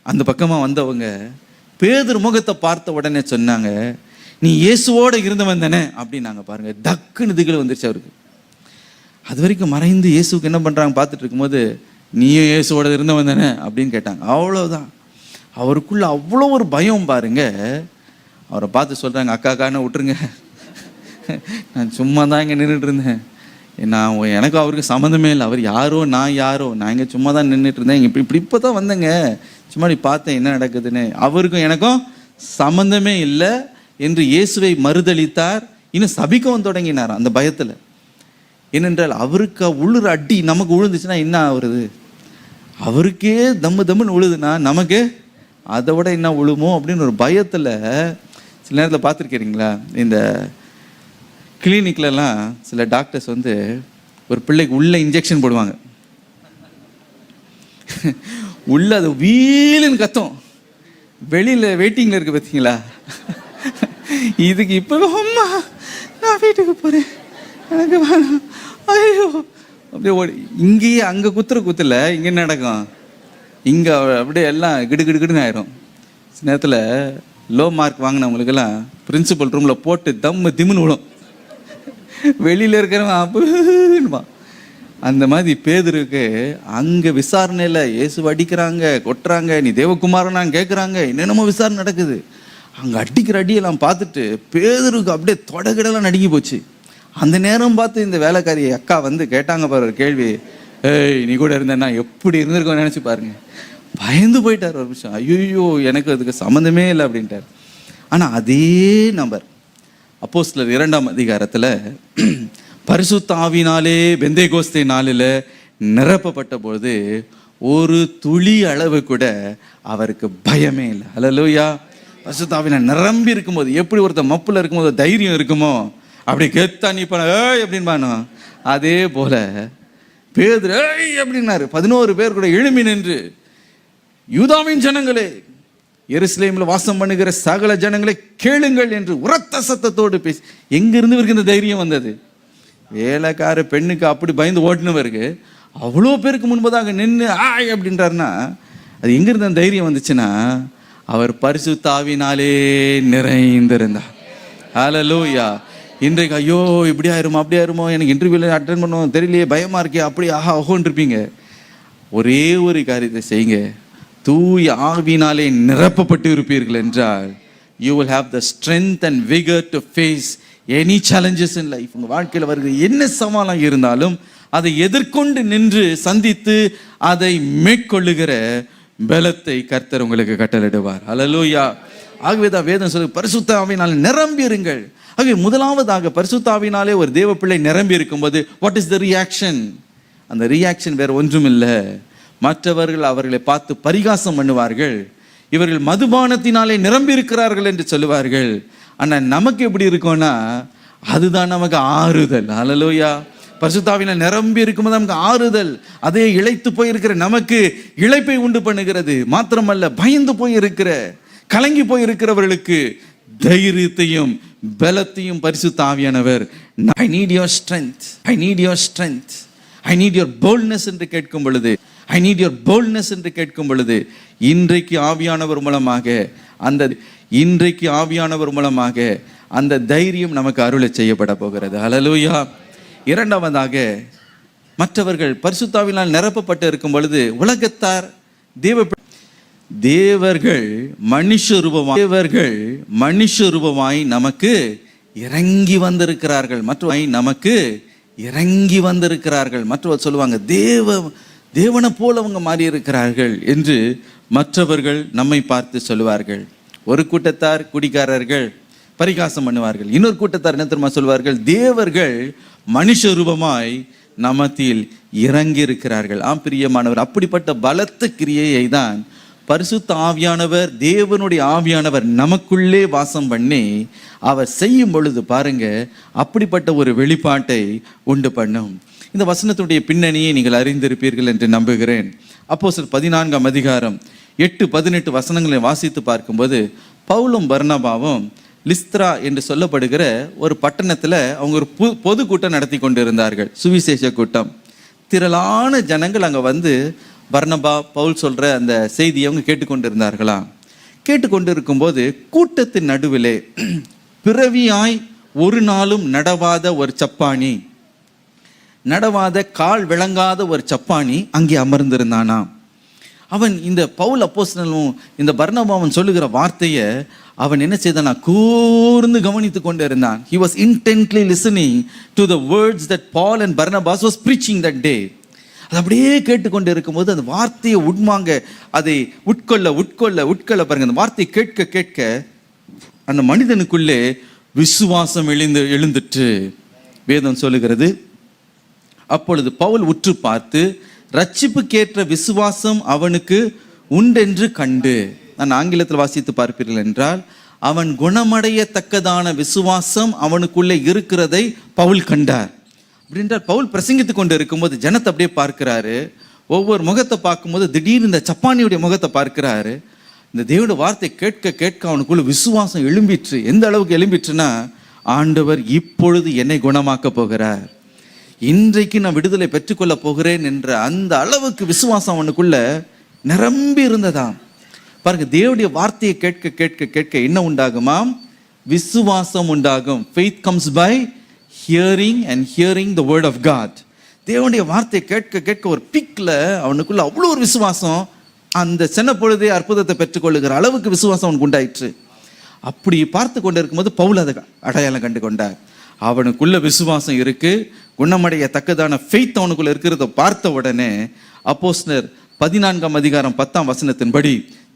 அந்த பக்கமாக வந்தவங்க பேதுரு முகத்தை பார்த்த உடனே சொன்னாங்க, நீ இயேசுவோட இருந்தவன் தானே அப்படின்னாங்க. பாருங்க, தக்குன்னு திகில் வந்துருச்சு அவருக்கு. அது வரைக்கும் மறைந்து இயேசுக்கு என்ன பண்ணுறாங்க பார்த்துட்டு இருக்கும்போது, நீயும் இயேசுவோட இருந்தவன் தானே அப்படின்னு கேட்டாங்க. அவ்வளோதான். அவருக்குள்ள அவ்வளோ ஒரு பயம் பாருங்க. அவரை பார்த்து சொல்கிறாங்க, அக்காக்கான விட்டுருங்க, நான் சும்மா தான் இங்கே நின்றுட்டு இருந்தேன், எனக்கும் அவருக்கு சம்மந்தமே இல்லை, அவர் யாரோ நான் யாரோ, நான் இங்கே சும்மா தான் நின்றுட்டு இருந்தேன், இப்போ தான் வந்தேங்க, சும்மா பார்த்தேன் என்ன நடக்குதுன்னு, அவருக்கும் எனக்கும் சம்மந்தமே இல்லை என்று இயேசுவை மறுதளித்தார். இன்னும் சபிக்கவும் தொடங்கினார் அந்த பயத்தில். ஏனென்றால் அவருக்கு உழுற அடி நமக்கு விழுந்துச்சுன்னா என்ன ஆகுறது? அவருக்கே தம்முன்னு விழுதுன்னா நமக்கு அதை விட என்ன விழுமோ அப்படின்னு ஒரு பயத்தில். சில நேரத்தில் பார்த்துருக்கிறீங்களா, இந்த கிளினிக்லலாம் சில டாக்டர்ஸ் வந்து ஒரு பிள்ளைக்கு உள்ள இன்ஜெக்ஷன் போடுவாங்க, உள்ள அது வீலுன்னு கத்தும், வெளியில் வெயிட்டிங்கில் இருக்குது பார்த்தீங்களா, இதுக்கு இப்போ அம்மா நான் வீட்டுக்கு போகிறேன் எனக்கு வேணாம் ஐயோ அப்படியே ஓடி, இங்கேயே அங்கே குத்துல இங்கே நடக்கும், இங்கே அப்படியே எல்லாம் கிடுன்னு ஆயிரும். சில நேரத்தில் லோ மார்க் வாங்கினவங்களுக்கெல்லாம் பிரின்சிபல் ரூமில் போட்டு திம்முன்னு விடும், வெளியில் இருக்கிறவன் அப்படின்மா. அந்த மாதிரி பேதுருக்கு அங்கே விசாரணையில் இயேசு அடிக்கிறாங்க, கொட்டுறாங்க, நீ தேவகுமாரனான்னு கேட்குறாங்க, என்னென்னமோ விசாரணை நடக்குது. அங்கே அடிக்கிற அடியெல்லாம் பார்த்துட்டு பேதுருக்கு அப்படியே தொடகிடலாம் நடுங்கி போச்சு. அந்த நேரம் பார்த்து இந்த வேலைக்காரி அக்கா வந்து கேட்டாங்க பாரு ஒரு கேள்வி, ஏய் நீ கூட இருந்தேன்னா எப்படி இருந்திருக்கோன்னு நினச்சி பாருங்க. பயந்து போயிட்டார் ஒரு விஷயம், ஐயோ எனக்கு அதுக்கு சம்மந்தமே இல்லை அப்படின்ட்டார். ஆனால் அதே நபர் அப்போஸ்தலர் 2ஆம் அதிகாரத்தில் பரிசுத்த ஆவியினாலே பெந்தேகோஸ்தே நாளில் நிரப்பப்பட்ட பொழுது ஒரு துளி அளவு கூட அவருக்கு பயமே இல்லை. ஹல்லேலூயா. பரிசுத்த ஆவியினால் நிரம்பி இருக்கும்போது எப்படி ஒருத்தர் மப்புல இருக்கும்போது தைரியம் இருக்குமோ அப்படி கெத்தா நீ பண்ண ஏய் அப்படின்பானோ, அதே போல பேதுரு ஏய் அப்படின்னாரு. 11 பேர் கூட எழும்பி நின்று, யூதாவின் ஜனங்களே, எருசலேமில் வாசம் பண்ணுகிற சகல ஜனங்களை கேளுங்கள் என்று உரத்த சத்தத்தோடு பேசி. எங்கிருந்து இவருக்கு இந்த தைரியம் வந்தது? வேலைக்கார பெண்ணுக்கு அப்படி பயந்து ஓட்டுனவருக்கு அவ்வளோ பேருக்கு முன்பதாக நின்று ஆய் அப்படின்றாருன்னா அது எங்கிருந்து அந்த தைரியம் வந்துச்சுன்னா, அவர் பரிசுத்த ஆவியினாலே நிறைந்திருந்தார். ஹல்லேலூயா. இன்றைக்கு ஐயோ இப்படி ஆயிருமோ அப்படி ஆயிருமோ, எனக்கு இன்டர்வியூவில் அட்டென்ட் பண்ணுவோம் தெரியலையே, பயமாக இருக்கே, அப்படி ஆஹோன்னு இருப்பீங்க. ஒரே ஒரு காரியத்தை செய்யுங்க, தூய ஆவியினாலே நிரப்பப்பட்டு இருப்பீர்கள் என்றால் you will have the strength and vigor to face any challenges in life. உங்கள் வாழ்க்கையில் வருகிற என்ன சவாலாக இருந்தாலும் அதை எதிர்கொண்டு நின்று சந்தித்து அதை மேற்கொள்ளுகிற பலத்தை கர்த்தர் உங்களுக்கு கட்டளையிடுவார். ஹல்லேலூயா. ஆகவே தான் வேதம் சொல்லு, பரிசுத்த ஆவியினால் நிரம்பி இருங்கள். ஆகவே முதலாவதாக பரிசுத்த ஆவியினாலே ஒரு தேவ பிள்ளை நிரம்பி இருக்கும்போது வாட் இஸ் த ரியாக்ஷன்? அந்த ரியாக்ஷன் வேற ஒன்றும் இல்லை, மற்றவர்கள் அவர்களை பார்த்து பரிகாசம் பண்ணுவார்கள், இவர்கள் மதுபானத்தினாலே நிரம்பி இருக்கிறார்கள் என்று சொல்லுவார்கள். ஆனால் நமக்கு எப்படி இருக்கும்னா அதுதான் நமக்கு ஆறுதல். ஹல்லேலூயா. பரிசுத்த ஆவியினால் நிரம்பி இருக்கும்போது நமக்கு ஆறுதல், அதே இளைத்து போயிருக்கிற நமக்கு இளைப்பை உண்டு பண்ணுகிறது. மாத்திரமல்ல, பயந்து போயிருக்கிற கலங்கி போயிருக்கிறவர்களுக்கு தைரியத்தையும் பலத்தையும் பரிசுத்த ஆவியானவர் I need your strength, I need your strength, I need your boldness என்று கேட்கும் பொழுது, I need your boldness என்று கேட்கும் பொழுது இன்றைக்கு ஆவியானவர் மூலமாக அந்த தைரியம் நமக்கு அருளை செய்யப்பட போகிறது. ஹல்லேலூயா. இரண்டாவதாக, மற்றவர்கள் பரிசுத்த ஆவியினால் நிரப்பப்பட்டு இருக்கும் பொழுது உலகத்தார் தேவர்கள் மனுஷ ரூபமாய் நமக்கு இறங்கி வந்திருக்கிறார்கள். மற்றவர் சொல்லுவாங்க தேவனை போல அவங்க மாறி இருக்கிறார்கள் என்று மற்றவர்கள் நம்மை பார்த்து சொல்லுவார்கள். ஒரு கூட்டத்தார் குடிகாரர்கள் பரிகாசம் பண்ணுவார்கள். இன்னொரு கூட்டத்தார் என்ன தெரியுமா சொல்வார்கள்? தேவர்கள் மனுஷ ரூபமாய் நமத்தில் இறங்கி இருக்கிறார்கள். பிரியமானவர், அப்படிப்பட்ட பலத்த கிரியையை தான் பரிசுத்த ஆவியானவர், தேவனுடைய ஆவியானவர் நமக்குள்ளே வாசம் பண்ணி அவர் செய்யும் பொழுது பாருங்க, அப்படிப்பட்ட ஒரு வெளிப்பாட்டை உண்டு பண்ணும். இந்த வசனத்துடைய பின்னணியை நீங்கள் அறிந்திருப்பீர்கள் என்று நம்புகிறேன். அப்போஸ்தலர் 14ஆம் அதிகாரம் 8-18 வசனங்களை வாசித்து பார்க்கும்போது, பவுலும் பர்னபாவும் லிஸ்த்ரா என்று சொல்லப்படுகிற ஒரு பட்டணத்தில் அவங்க ஒரு பொது கூட்டம் நடத்தி கொண்டு இருந்தார்கள், சுவிசேஷ கூட்டம். திரளான ஜனங்கள் அங்கே வந்து பர்னபா பவுல் சொல்கிற அந்த செய்தியை அவங்க கேட்டுக்கொண்டு இருந்தார்களாம். கேட்டுக்கொண்டு இருக்கும்போது கூட்டத்தின் நடுவிலே பிறவியாய் ஒரு நாளும் நடவாத ஒரு சப்பாணி நடவாத கால் விளங்காத ஒரு சப்பானி அங்கே அமர்ந்திருந்தானாம். அவன் இந்த பவுல் அப்போஸ்தலனும் இந்த பர்னபாவும் சொல்லுகிற வார்த்தையை அவன் என்ன செய்தானா, கூர்ந்து கவனித்து கொண்டு இருந்தான். He was intently listening to the words that Paul and Barnabas was preaching that day. அது அப்படியே கேட்டுக்கொண்டு இருக்கும்போது அந்த வார்த்தையை உட்மாங்க, அதை உட்கொள்ள உட்கொள்ள உட்கொள்ள பாருங்க, அந்த வார்த்தையை கேட்க கேட்க அந்த மனிதனுக்குள்ளே விசுவாசம் எழுந்துட்டு வேதம் சொல்லுகிறது. அப்பொழுது பவுல் உற்று பார்த்து ரட்சிப்புக்கேற்ற விசுவாசம் அவனுக்கு உண்டென்று கண்டு, நான் ஆங்கிலத்தில் வாசித்து பார்ப்பீர்கள் என்றால், அவன் குணமடையத்தக்கதான விசுவாசம் அவனுக்குள்ளே இருக்கிறதை பவுல் கண்டார். அப்படின்றால் பவுல் பிரசங்கித்து கொண்டு இருக்கும்போது ஜனத்தை அப்படியே பார்க்கிறாரு. ஒவ்வொரு முகத்தை பார்க்கும்போது திடீர்னு இந்த சப்பானியுடைய முகத்தை பார்க்கிறாரு. இந்த தேவனுடைய வார்த்தை கேட்க கேட்க அவனுக்குள்ள விசுவாசம் எழும்பிற்று. எந்த அளவுக்கு எழும்பிற்றுன்னா, ஆண்டவர் இப்பொழுது என்னை குணமாக்க போகிறார், இன்றைக்கு நான் விடுதலை பெற்றுக்கொள்ள போகிறேன் என்ற அந்த அளவுக்கு விசுவாசம் அவனுக்குள்ள நிரம்பி இருந்ததாம். பாருங்க, தேவனுடைய வார்த்தையை கேட்க கேட்க கேட்க என்ன உண்டாகுமாம்? விசுவாசம் உண்டாகும். Faith comes by hearing and hearing the word of God. தேவனுடைய வார்த்தையை கேட்க கேட்க ஒரு பீக்ல அவனுக்குள்ள அவ்வளோ ஒரு விசுவாசம், அந்த சின்ன பொழுதே அற்புதத்தை பெற்றுக்கொள்ளுகிற அளவுக்கு விசுவாசம் அவனுக்கு உண்டாயிற்று. அப்படி பார்த்து கொண்டு இருக்கும்போது பவுல் அதை அடையாளம் கண்டு கொண்டார். அவனுக்குள்ள விசுவாசம் இருக்கு, குணமடையத்தக்கதான ஃபெய்த் அவனுக்குள்ள இருக்கிறத பார்த்த உடனே அப்போஸ்தலர் 14ஆம் அதிகாரம் 10ஆம் வசனத்தின்படி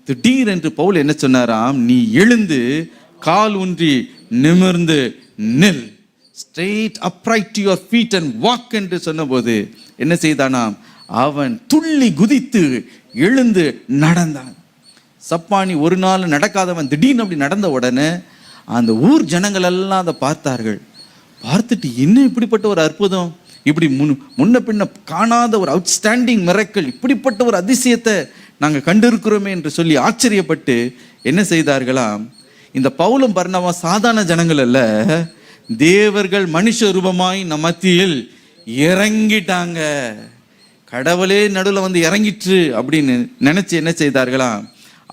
திடீரென்று பவுல் என்ன சொன்னாராம்? நீ எழுந்து கால் ஊன்றி நிமிர்ந்து நில், straight upright to your feet and walk என்று சொன்னபோது என்ன செய்தானாம்? அவன் துள்ளி குதித்து எழுந்து நடந்தான். சப்பானி ஒரு நாள் நடக்காதவன் திடீர்னு அப்படி நடந்த உடனே அந்த ஊர் ஜனங்கள் எல்லாம் அதை பார்த்தார்கள். பார்த்துட்டு இன்னும் இப்படிப்பட்ட ஒரு அற்புதம், இப்படி முன்ன பின்ன காணாத ஒரு அவுட்ஸ்டாண்டிங் மிரக்கல், இப்படிப்பட்ட ஒரு அதிசயத்தை நாங்கள் கண்டிருக்கிறோமே என்று சொல்லி ஆச்சரியப்பட்டு என்ன செய்தார்களாம்? இந்த பவுலும் பர்னபா சாதாரண ஜனங்கள் அல்ல, தேவர்கள் மனுஷ ரூபமாய் நம் மத்தியில் இறங்கிட்டாங்க. கடவுளே நடுவில் வந்து இறங்கிற்று அப்படின்னு நினைச்சு என்ன செய்தார்களாம்?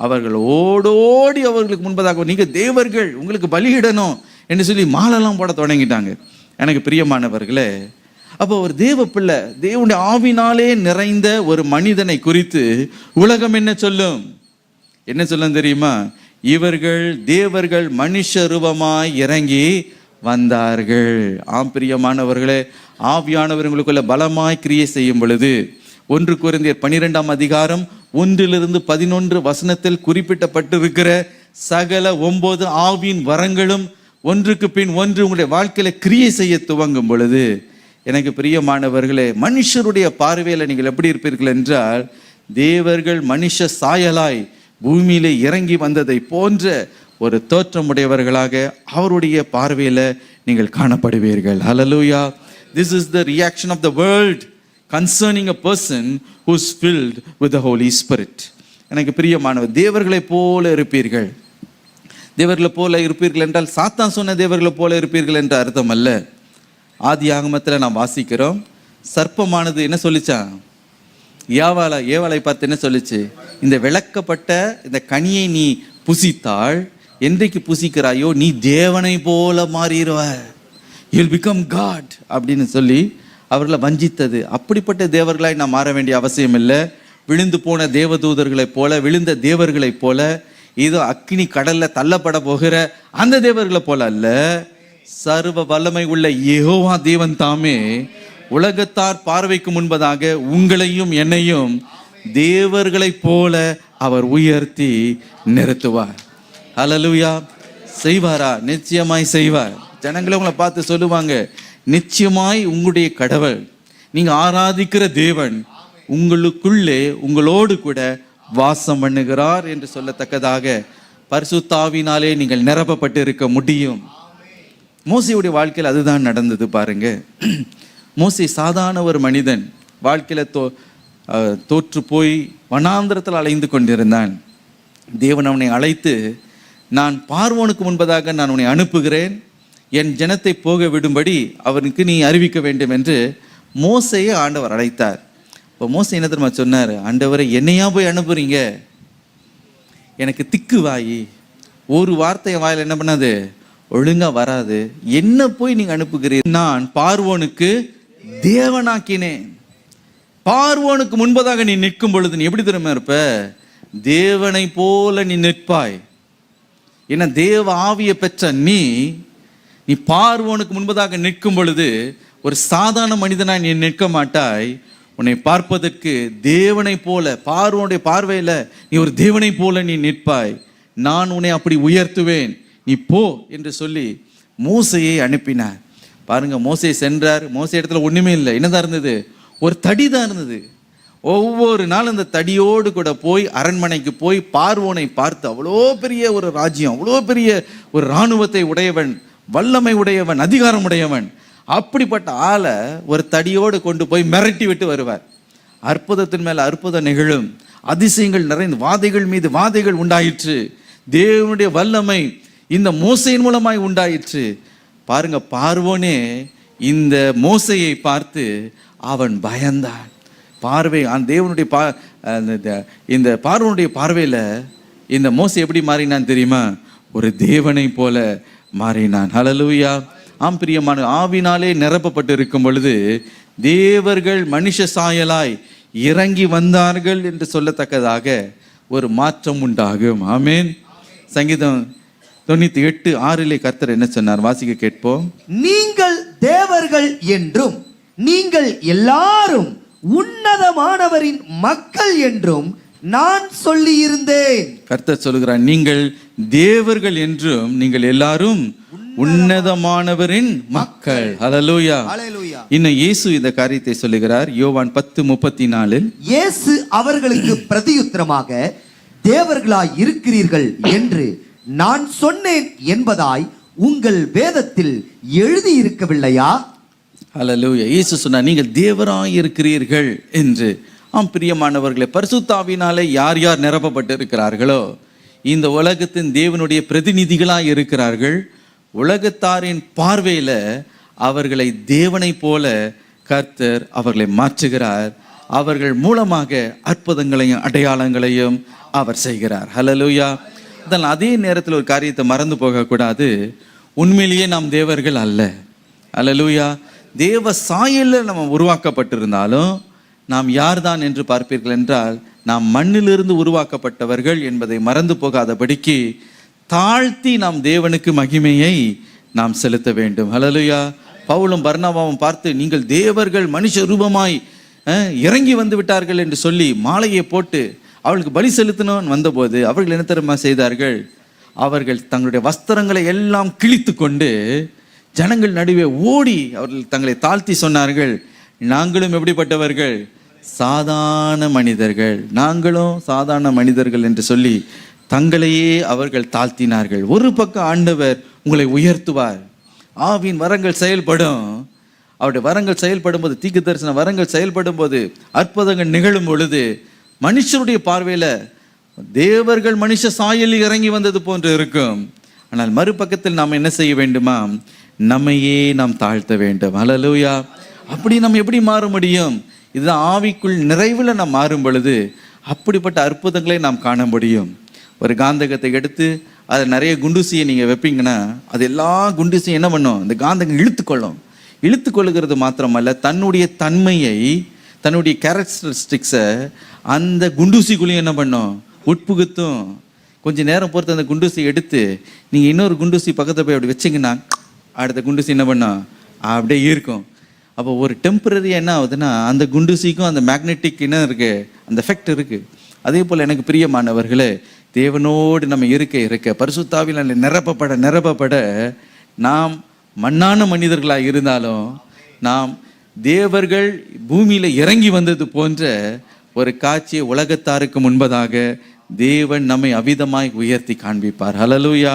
அவர்கள் ஓடோடி அவர்களுக்கு முன்பதாக, நீங்க தேவர்கள், உங்களுக்கு பலியிடணும் என்று சொல்லி மாலெல்லாம் போட தொடங்கிட்டாங்க. எனக்கு பிரியமானவர்களே, அப்போ ஒரு தேவ பிள்ளை, தேவனுடைய ஆவினாலே நிறைந்த ஒரு மனிதனை குறித்து உலகம் என்ன சொல்லும்? என்ன சொல்லும் தெரியுமா? இவர்கள் தேவர்கள் மனுஷ ரூபமாய் இறங்கி வந்தார்கள். ஆம் பிரியமானவர்களே, ஆவியானவர்களுக்குள்ள பலமாய் கிரியை செய்யும் பொழுது 1 கொரிந்தியர் 12ஆம் அதிகாரம் 1-11 வசனத்தில் குறிப்பிட்டப்பட்டிருக்கிற சகல 9 ஆவியின் வரங்களும் ஒன்றுக்கு பின் ஒன்று உங்களுடைய வாழ்க்கையில கிரியை செய்ய துவங்கும் பொழுது, எனக்கு பிரியமானவர்களே, மனுஷருடைய பார்வையில நீங்கள் எப்படி இருப்பீர்கள் என்றால், தேவர்கள் மனுஷ சாயலாய் பூமியிலே இறங்கி வந்ததை போன்ற ஒரு தோற்றமுடையவர்களாக அவருடைய பார்வையில நீங்கள் காணப்படுவீர்கள். ஹல்லேலூயா. This is the reaction of the world concerning a person who is filled with the Holy Spirit. எனக்கு பிரியமானவர், தேவர்களை போல இருப்பீர்கள். தேவர்களை போல இருப்பீர்கள் என்றால் சாத்தான் சொன்ன தேவர்களை போல இருப்பீர்கள் என்ற அர்த்தம் அல்ல. ஆதி ஆகமத்தில் நாம் வாசிக்கிறோம், சர்ப்பமானது என்ன சொல்லிச்சான்? ஏவாளை பார்த்து என்ன சொல்லிச்சு? இந்த விளக்கப்பட்ட இந்த கனியை நீ புசித்தால், என்றைக்கு புசிக்கிறாயோ நீ தேவனை போல மாறிடுவ, you'll become God அப்படின்னு சொல்லி அவர்களை வஞ்சித்தது. அப்படிப்பட்ட தேவர்களாய் நாம் மாற வேண்டிய அவசியம் இல்லை. விழுந்து போன தேவதூதர்களைப் போல, விழுந்த தேவர்களைப் போல, ஏதோ அக்கினி கடல்ல தள்ளப்பட போகிற அந்த தேவர்களை போல அல்ல. சர்வ வல்லமை உள்ள யெகோவா தேவன் தாமே உலகத்தார் பார்வைக்கு முன்பதாக உங்களையும் என்னையும் தேவர்களைப் போல அவர் உயர்த்தி நிறுத்துவார். ஹல்லேலூயா. செய்வாரா? நிச்சயமாய் செய்வார். ஜனங்களை உங்களை பார்த்து சொல்லுவாங்க, நிச்சயமாய் உங்களுடைய கடவுள், நீங்க ஆராதிக்கிற தேவன் உங்களுக்குள்ளே உங்களோடு கூட வாசம் பண்ணுகிறார் என்று சொல்லத்தக்கதாக பரிசுத்த ஆவியினாலே நீங்கள் நிரப்பப்பட்டு இருக்க முடியும். மோசேயுடைய வாழ்க்கையில் அதுதான் நடந்தது பாருங்க. மோசே சாதாரண ஒரு மனிதன், வாழ்க்கையில தோற்று போய் வனாந்திரத்தில் அலைந்து கொண்டிருந்தான். தேவன் அவனை அழைத்து, நான் பார்வோனுக்கு முன்பதாக நான் உன்னை அனுப்புகிறேன், என் ஜனத்தை போக விடும்படி அவனுக்கு நீ அறிவிக்க வேண்டும் என்று மோசையை ஆண்டவர் அழைத்தார். இப்போ மோசை என்ன தெரியுமா சொன்னார்? ஆண்டவரை, என்னையா போய் அனுப்புறீங்க? எனக்கு திக்கு வாயி, ஒரு வார்த்தை வாயில் என்ன பண்ணாது, ஒழுங்கா வராது, என்ன போய் நீங்க அனுப்புகிறீர்கள்? நான் பார்வோனுக்கு தேவனாக்கினேன். பார்வோனுக்கு முன்பதாக நீ நிற்கும் பொழுது நீ எப்படி தெரியுமா இருப்ப? தேவனை போல நீ நிற்பாய். ஏன்னா தேவ ஆவியை பெற்ற நீ பார்வோனுக்கு முன்பதாக நிற்கும் பொழுது ஒரு சாதாரண மனிதனாய் நீ நிற்க மாட்டாய். உன்னை பார்ப்பதற்கு தேவனை போல, பார்வோனுடைய பார்வையில நீ ஒரு தேவனை போல நீ நிற்பாய். நான் உன்னை அப்படி உயர்த்துவேன், நீ போ என்று சொல்லி மோசையை அனுப்பினார். பாருங்க, மோசே சென்றார். மோசே இடத்துல ஒண்ணுமே இல்லை. என்னதான் இருந்தது? ஒரு தடி தான் இருந்தது. ஒவ்வொரு நாள் அந்த தடியோடு கூட போய் அரண்மனைக்கு போய் பார்வோனை பார்த்து, அவ்வளோ பெரிய ஒரு ராஜ்யம், அவ்வளோ பெரிய ஒரு இராணுவத்தை உடையவன், வல்லமை உடையவன், அதிகாரம் உடையவன், அப்படிப்பட்ட ஆளை ஒரு தடியோடு கொண்டு போய் மிரட்டி விட்டு வருவார். அற்புதத்தின் மேல அற்புதம் நிகழும், அதிசயங்கள் நிறைந்த வாதைகள் மீது வாதைகள் உண்டாயிற்று. தேவனுடைய வல்லமை இந்த மோசையின் மூலமாய் உண்டாயிற்று. பாருங்க, பார்வோனே இந்த மோசையை பார்த்து அவன் பயந்தான். பார்வை தேவனுடைய இந்த பார்வோனுடைய பார்வையில இந்த மோசை எப்படி மாறினான் தெரியுமா? ஒரு தேவனை போல மாறினான். ஹல்லேலூயா. ஆம் பிரியமான, ஆவினாலே நிரப்பப்பட்டு இருக்கும் பொழுது தேவர்கள் மனுஷ சாயலாய் இறங்கி வந்தார்கள் என்று சொல்லத்தக்கதாக ஒரு மாற்றம் உண்டாகும். ஆமேன். சங்கீதம் 98:6 கர்த்தர் என்ன சொன்னார்? வாசிக்க கேட்போம். நீங்கள் தேவர்கள் என்றும் நீங்கள் எல்லாரும் உன்னதமானவரின் மக்கள் என்றும் நான் சொல்லி இருந்தேன். கர்த்தர் சொல்லுகிறார், நீங்கள் தேவர்கள் என்றும் நீங்கள் எல்லாரும் உன்னதமானவரின் மக்கள். ஹல்லேலூயா. இன்னும் இயேசு இந்த காரியத்தை சொல்லுகிறார். யோவான் 10:34. இயேசு அவர்களுக்கு பிரதியுத்தரமாக, தேவர்களாய் இருக்கிறீர்கள் என்று நான் சொன்னேன் என்பதாய் உங்கள் வேதத்தில் எழுதி இருக்கவில்லையா? ஹல்லேலூயா. இயேசு சொன்னார், நீங்கள் தேவராய் இருக்கிறீர்கள் என்று. ஆம் பிரியமானவர்களே, பரிசுத்த ஆவியினாலே யார் யார் நிரப்பப்பட்டு இருக்கிறார்களோ இந்த உலகத்தின் தேவனுடைய பிரதிநிதிகளாய் இருக்கிறார்கள். உலகத்தாரின் பார்வையில அவர்களை தேவனை போல கர்த்தர் அவர்களை மாற்றுகிறார். அவர்கள் மூலமாக அற்புதங்களையும் அடையாளங்களையும் அவர் செய்கிறார். ஹல்லேலூயா. அதனால் அதே நேரத்தில் ஒரு காரியத்தை மறந்து போகக்கூடாது. உண்மையிலேயே நாம் தேவர்கள் அல்ல. ஹல்லேலூயா. தேவ சாயலில் நம்ம உருவாக்கப்பட்டிருந்தாலும் நாம் யார்தான் என்று பார்ப்பீர்கள் என்றால், நாம் மண்ணிலிருந்து உருவாக்கப்பட்டவர்கள் என்பதை மறந்து போகாதபடிக்கு தாழ்த்தி நாம் தேவனுக்கு மகிமையை நாம் செலுத்த வேண்டும். ஹல்லேலூயா. பவுலும் பர்னபாவும் பார்த்து, நீங்கள் தேவர்கள் மனுஷ ரூபமாய் இறங்கி வந்து விட்டார்கள் என்று சொல்லி மாலையை போட்டு அவளுக்கு பலி செலுத்தணும்னு வந்தபோது அவர்கள் என்ன தெரியுமா செய்தார்கள்? அவர்கள் தங்களுடைய வஸ்திரங்களை எல்லாம் கிழித்து கொண்டு ஜனங்கள் நடுவே ஓடி அவர்கள் தங்களை தாழ்த்தி சொன்னார்கள், நாங்களும் எப்படிப்பட்டவர்கள்? சாதாரண மனிதர்கள், நாங்களும் சாதாரண மனிதர்கள் என்று சொல்லி தங்களையே அவர்கள் தாழ்த்தினார்கள். ஒரு பக்கம் ஆண்டவர் உங்களை உயர்த்துவார். ஆவின் வரங்கள் செயல்படும். அவருடைய வரங்கள் செயல்படும் போது, தீர்க்க தரிசன வரங்கள் செயல்படும் போது, அற்புதங்கள் நிகழும் பொழுது மனுஷருடைய பார்வையில தேவர்கள் மனுஷ சாயலில் இறங்கி வந்தது போன்று இருக்கும். ஆனால் மறுபக்கத்தில் நாம் என்ன செய்ய வேண்டுமா? நம்மையே நாம் தாழ்த்த வேண்டும். ஹல்லேலூயா. அப்படி நம்ம எப்படி மாற முடியும்? இதுதான் ஆவிக்குள் நிறைவில் நாம் மாறும் பொழுது அப்படிப்பட்ட அற்புதங்களை நாம் காண முடியும். ஒரு காந்தகத்தை எடுத்து அதை நிறைய குண்டூசியை நீங்கள் வைப்பீங்கன்னா அது எல்லா குண்டூசியும் என்ன பண்ணும்? இந்த காந்தகம் இழுத்துக்கொள்ளும். இழுத்துக்கொள்ளுகிறது மாத்திரமல்ல, தன்னுடைய தன்மையை, தன்னுடைய கேரக்டரிஸ்டிக்ஸை அந்த குண்டூசிக்குள்ளேயும் என்ன பண்ணும்? உட்புகுத்தும். கொஞ்சம் நேரம் பொறுத்து அந்த குண்டூசி எடுத்து நீங்கள் இன்னொரு குண்டூசி பக்கத்தில் போய் அப்படி வச்சிங்கன்னா அடுத்த குண்டூசி என்ன பண்ணும்? அப்படியே இருக்கும். அப்போ ஒரு டெம்பரரியாக என்ன ஆகுதுன்னா, அந்த குண்டூசிக்கும் அந்த மேக்னெட்டிக் என்ன இருக்குது, அந்த எஃபெக்ட் இருக்குது. அதே போல் எனக்கு பிரியமானவர்களே, தேவனோடு நம்ம இருக்க பரிசுத்த ஆவியினாலே நிரப்பப்பட நாம் மண்ணான மனிதர்களாக இருந்தாலும் நாம் தேவர்கள் பூமியில் இறங்கி வந்தது போன்ற ஒரு காட்சியை உலகத்தாருக்கு முன்பதாக தேவன் நம்மை அவிதமாய் உயர்த்தி காண்பிப்பார். ஹல்லேலூயா.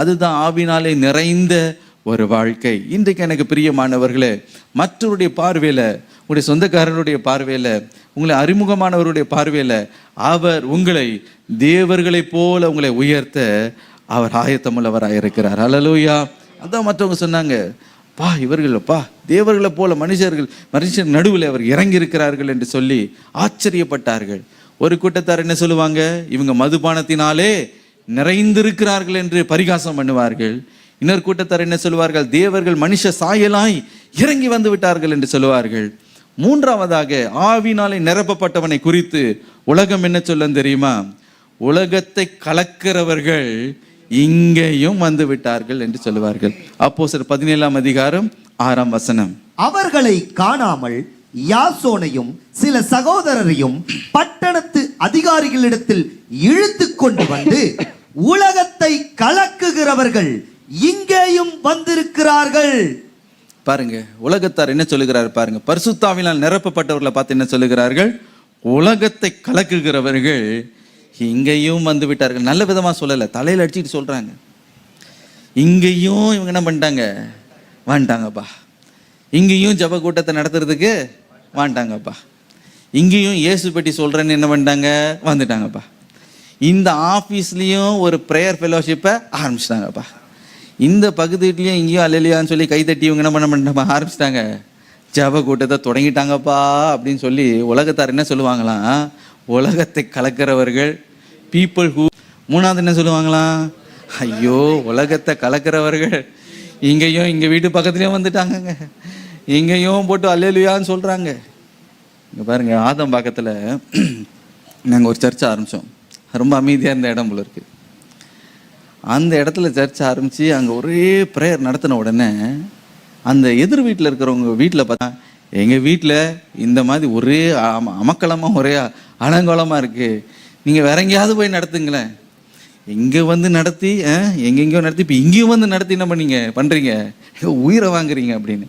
அதுதான் ஆவினாலே நிறைந்த ஒரு வாழ்க்கை. இன்றைக்கு எனக்கு பிரியமானவர்களே, மற்றவருடைய பார்வையில், உங்களுடைய சொந்தக்காரருடைய பார்வையில், உங்களை அறிமுகமானவருடைய பார்வையில் அவர் உங்களை தேவர்களைப் போல உங்களை உயர்த்த அவர் ஆயத்தமுள்ளவராக இருக்கிறார். ஹல்லேலூயா. அதான் மற்றவங்க சொன்னாங்க, இவர்களப்பா தேவர்களை போல மனுஷர் நடுவில் அவர் இறங்கி இருக்கிறார்கள் என்று சொல்லி ஆச்சரியப்பட்டார்கள். ஒரு கூட்டத்தார் என்ன சொல்லுவாங்க? இவங்க மதுபானத்தினாலே நிறைந்திருக்கிறார்கள் என்று பரிகாசம் பண்ணுவார்கள். இன்னொரு கூட்டத்தார் என்ன சொல்வார்கள்? தேவர்கள் மனுஷ சாயலாய் இறங்கி வந்து விட்டார்கள் என்று சொல்லுவார்கள். மூன்றாவதாக ஆவினாலே நிரப்பப்பட்டவனை குறித்து உலகம் என்ன சொல்ல தெரியுமா? உலகத்தை கலக்கிறவர்கள் இங்கேயும் வந்து விட்டார்கள் என்று சொல்லுவார்கள். அப்போஸ்தலர் 17:6 அவர்களை காணாமல் யாசோனையும் சில சகோதரரையும் பட்டணத்து அதிகாரிகளிடத்தில் இழுத்து கொண்டு வந்து, உலகத்தை கலக்குகிறவர்கள் இங்கேயும் வந்திருக்கிறார்கள். பாருங்க, உலகத்தார் என்ன சொல்லுகிறார் பாருங்க. பரிசுத்தாவினால் நிரப்பப்பட்டவர்களை பார்த்து என்ன சொல்லுகிறார்கள்? உலகத்தை கலக்குகிறவர்கள் இங்கேயும் வந்து விட்டார்கள். நல்ல விதமா சொல்லல, தலையில அடிச்சுட்டு சொல்றாங்க. இங்கேயும் இவங்க என்ன பண்ணிட்டாங்க? வந்துட்டாங்கப்பா. இங்கேயும் ஜப கூட்டத்தை நடத்துறதுக்கு வந்துட்டாங்கப்பா. இங்கேயும் இயேசு பற்றி சொல்றேன்னு என்ன பண்ணிட்டாங்க? வந்துட்டாங்கப்பா. இந்த ஆஃபீஸ்லேயும் ஒரு ப்ரேயர் ஃபெலோஷிப்பை ஆரம்பிச்சிட்டாங்கப்பா. இந்த பகுதியிலையும் இங்கேயும் அல்லேலூயான்னு சொல்லி கைத்தட்டி இவங்க என்ன பண்ண ஆரம்பிச்சிட்டாங்க? ஜப கூட்டத்தை தொடங்கிட்டாங்கப்பா அப்படின்னு சொல்லி உலகத்தார் என்ன சொல்லுவாங்களாம்? உலகத்தை கலக்கிறவர்கள் பீப்புள் ஹூ. மூணாவது என்ன சொல்லுவாங்களாம்? ஐயோ, உலகத்தை கலக்கிறவர்கள் இங்கேயும் இங்கே வீட்டு பக்கத்துலேயும் வந்துட்டாங்கங்க, இங்கேயும் போட்டு அல்லேலூயான்னு சொல்கிறாங்க. இங்கே பாருங்க, ஆதம் பக்கத்தில் நாங்கள் ஒரு சர்ச்சை ஆரம்பித்தோம். ரொம்ப அமைதியாக இருந்த இடம் போல இருக்குது. அந்த இடத்துல சர்ச் ஆரம்பித்து அங்கே ஒரே ப்ரேயர் நடத்தின உடனே அந்த எதிர் வீட்டில் இருக்கிறவங்க வீட்டில் பார்த்தா, எங்கள் வீட்டில் இந்த மாதிரி ஒரே அமக்கலமாக ஒரே அலங்கோலமாக இருக்குது, நீங்கள் வேற எங்கேயாவது போய் நடத்துங்களேன். இங்கே வந்து நடத்தி எங்கெங்கேயோ நடத்தி இப்போ இங்கேயும் வந்து நடத்தி என்ன பண்ணுறீங்க? உயிரை வாங்குறீங்க அப்படின்னு.